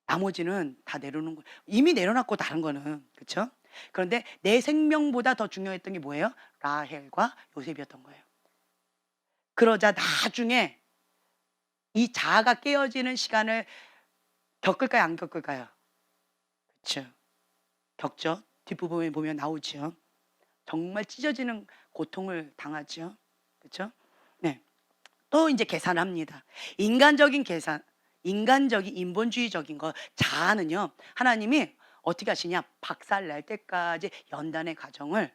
나머지는 다 내려놓은 거예요. 이미 내려놨고 다른 거는, 그렇죠? 그런데 내 생명보다 더 중요했던 게 뭐예요? 라헬과 요셉이었던 거예요. 그러자 나중에 이 자아가 깨어지는 시간을 겪을까요? 안 겪을까요? 그렇죠. 겪죠. 뒷부분에 보면 나오죠. 정말 찢어지는 고통을 당하죠. 그렇죠? 네. 또 이제 계산합니다. 인간적인 계산, 인간적인 인본주의적인 거, 자아는요. 하나님이 어떻게 하시냐? 박살 날 때까지 연단의 과정을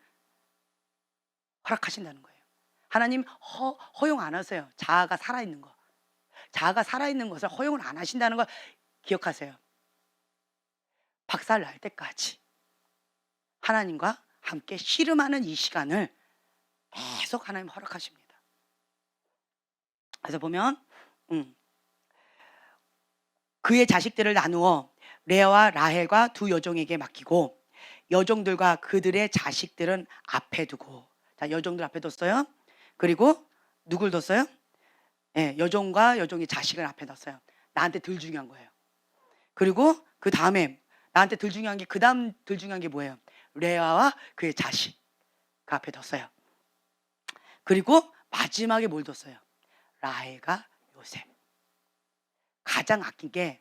허락하신다는 거예요. 하나님 허용 안 하세요. 자아가 살아있는 거. 자아가 살아있는 것을 허용을 안 하신다는 걸 기억하세요. 박살 날 때까지 하나님과 함께 씨름하는 이 시간을 계속 하나님 허락하십니다. 그래서 보면 그의 자식들을 나누어 레아와 라헬과 두 여종에게 맡기고 여종들과 그들의 자식들은 앞에 두고, 자, 여종들 앞에 뒀어요. 그리고 누굴 뒀어요? 네, 여종과 여종의 자식을 앞에 뒀어요. 나한테 덜 중요한 거예요. 그리고 그 다음에 나한테 덜 중요한 게, 그 다음 덜 중요한 게 뭐예요? 레아와 그의 자식 그 앞에 뒀어요. 그리고 마지막에 뭘 뒀어요? 라헬과 요셉. 가장 아낀 게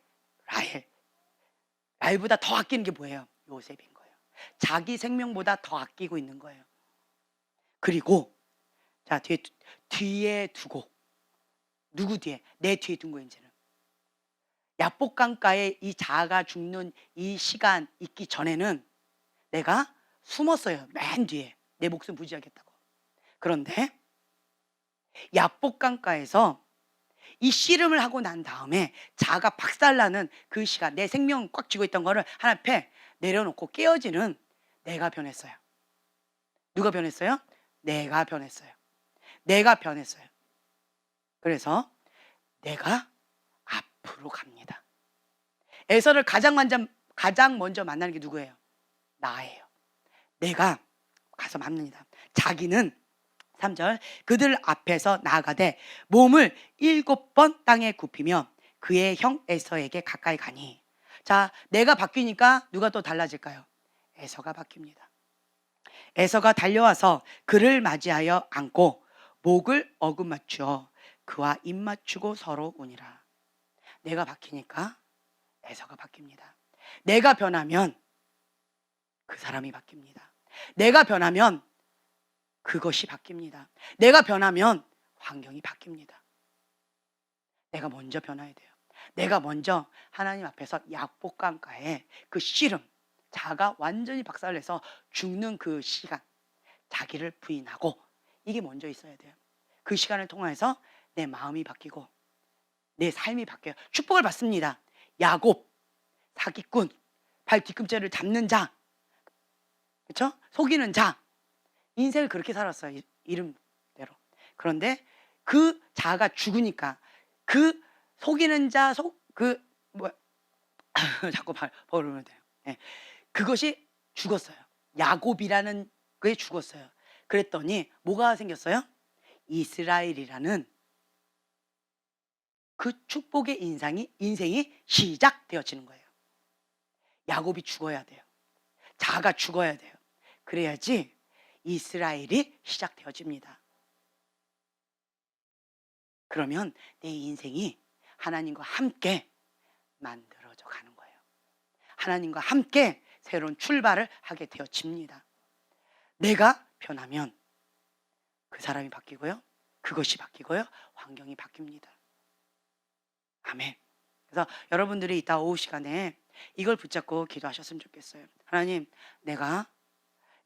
라헬보다 더 아끼는 게 뭐예요? 요셉인 거예요. 자기 생명보다 더 아끼고 있는 거예요. 그리고 자, 뒤에 두고, 누구 뒤에? 내 뒤에 둔 거예요. 이제는 야복강가에 이 자아가 죽는 이 시간 있기 전에는 내가 숨었어요. 맨 뒤에 내 목숨 부지하겠다고. 그런데 야복강가에서 이 씨름을 하고 난 다음에 자아가 박살나는 그 시간, 내 생명 꽉 쥐고 있던 거를 하나님 앞에 내려놓고 깨어지는 내가 변했어요. 누가 변했어요? 내가 변했어요. 내가 변했어요. 그래서 내가 앞으로 갑니다. 에서를 가장 먼저 만나는 게 누구예요? 나예요. 내가 가서 만납니다. 자기는 3절 그들 앞에서 나아가되 몸을 7번 땅에 굽히며 그의 형 에서에게 가까이 가니. 자, 내가 바뀌니까 누가 또 달라질까요? 에서가 바뀝니다. 에서가 달려와서 그를 맞이하여 안고 목을 어긋맞추어 그와 입 맞추고 서로 우니라. 내가 바뀌니까 에서가 바뀝니다. 내가 변하면 그 사람이 바뀝니다. 내가 변하면 그것이 바뀝니다. 내가 변하면 환경이 바뀝니다. 내가 먼저 변해야 돼요. 내가 먼저 하나님 앞에서 약복강가에 그 씨름, 자가 완전히 박살내서 죽는 그 시간, 자기를 부인하고, 이게 먼저 있어야 돼요. 그 시간을 통해서 내 마음이 바뀌고 내 삶이 바뀌어요. 축복을 받습니다. 야곱, 사기꾼, 발 뒤꿈치를 잡는 자, 그렇죠? 속이는 자, 인생을 그렇게 살았어요. 이름대로. 그런데 그 자가 죽으니까 그 속이는 자, 자꾸 버리면 돼요. 네. 그것이 죽었어요. 야곱이라는 게 죽었어요. 그랬더니 뭐가 생겼어요? 이스라엘이라는 그 축복의 인생이 시작되어지는 거예요. 야곱이 죽어야 돼요. 자아가 죽어야 돼요. 그래야지 이스라엘이 시작되어집니다. 그러면 내 인생이 하나님과 함께 만들어져 가는 거예요. 하나님과 함께 새로운 출발을 하게 되어집니다. 내가 변하면 그 사람이 바뀌고요. 그것이 바뀌고요. 환경이 바뀝니다. 아멘. 그래서 여러분들이 이따 오후 시간에 이걸 붙잡고 기도하셨으면 좋겠어요. 하나님, 내가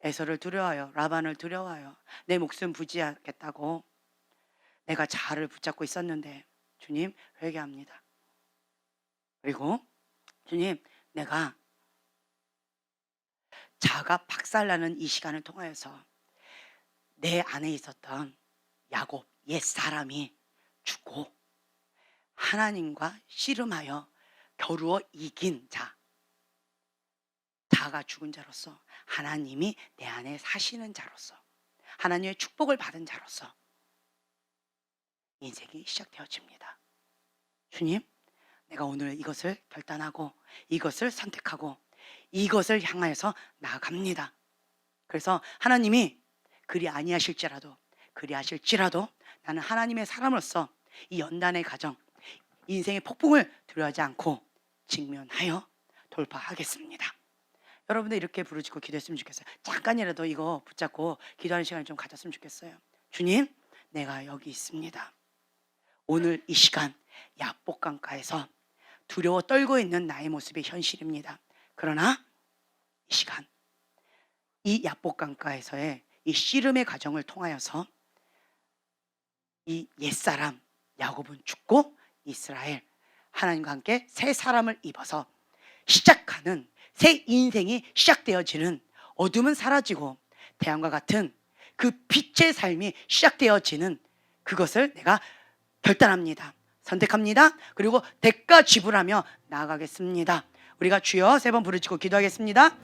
에서를 두려워하여 라반을 두려워하여 내 목숨 부지하겠다고 내가 자아를 붙잡고 있었는데 주님 회개합니다. 그리고 주님, 내가 자아가 박살나는 이 시간을 통하여서 내 안에 있었던 야곱 옛 사람이 죽고 하나님과 씨름하여 겨루어 이긴 자아가 죽은 자로서 하나님이 내 안에 사시는 자로서 하나님의 축복을 받은 자로서 인생이 시작되어집니다. 주님, 내가 오늘 이것을 결단하고 이것을 선택하고 이것을 향하여서 나아갑니다. 그래서 하나님이 그리 아니하실지라도 나는 하나님의 사람으로서 이 연단의 가정, 인생의 폭풍을 두려워하지 않고 직면하여 돌파하겠습니다. 여러분들 이렇게 부르짖고 기도했으면 좋겠어요. 잠깐이라도 이거 붙잡고 기도하는 시간을 좀 가졌으면 좋겠어요. 주님, 내가 여기 있습니다. 오늘 이 시간 야복강가에서 두려워 떨고 있는 나의 모습이 현실입니다. 그러나 이 시간 이 야복강가에서의 이 씨름의 과정을 통하여서 이 옛사람 야곱은 죽고 이스라엘 하나님과 함께 새 사람을 입어서 시작하는 새 인생이 시작되어지는, 어둠은 사라지고 태양과 같은 그 빛의 삶이 시작되어지는 그것을 내가 결단합니다. 선택합니다. 그리고 대가 지불하며 나아가겠습니다. 우리가 주여 3번 부르짖고 기도하겠습니다.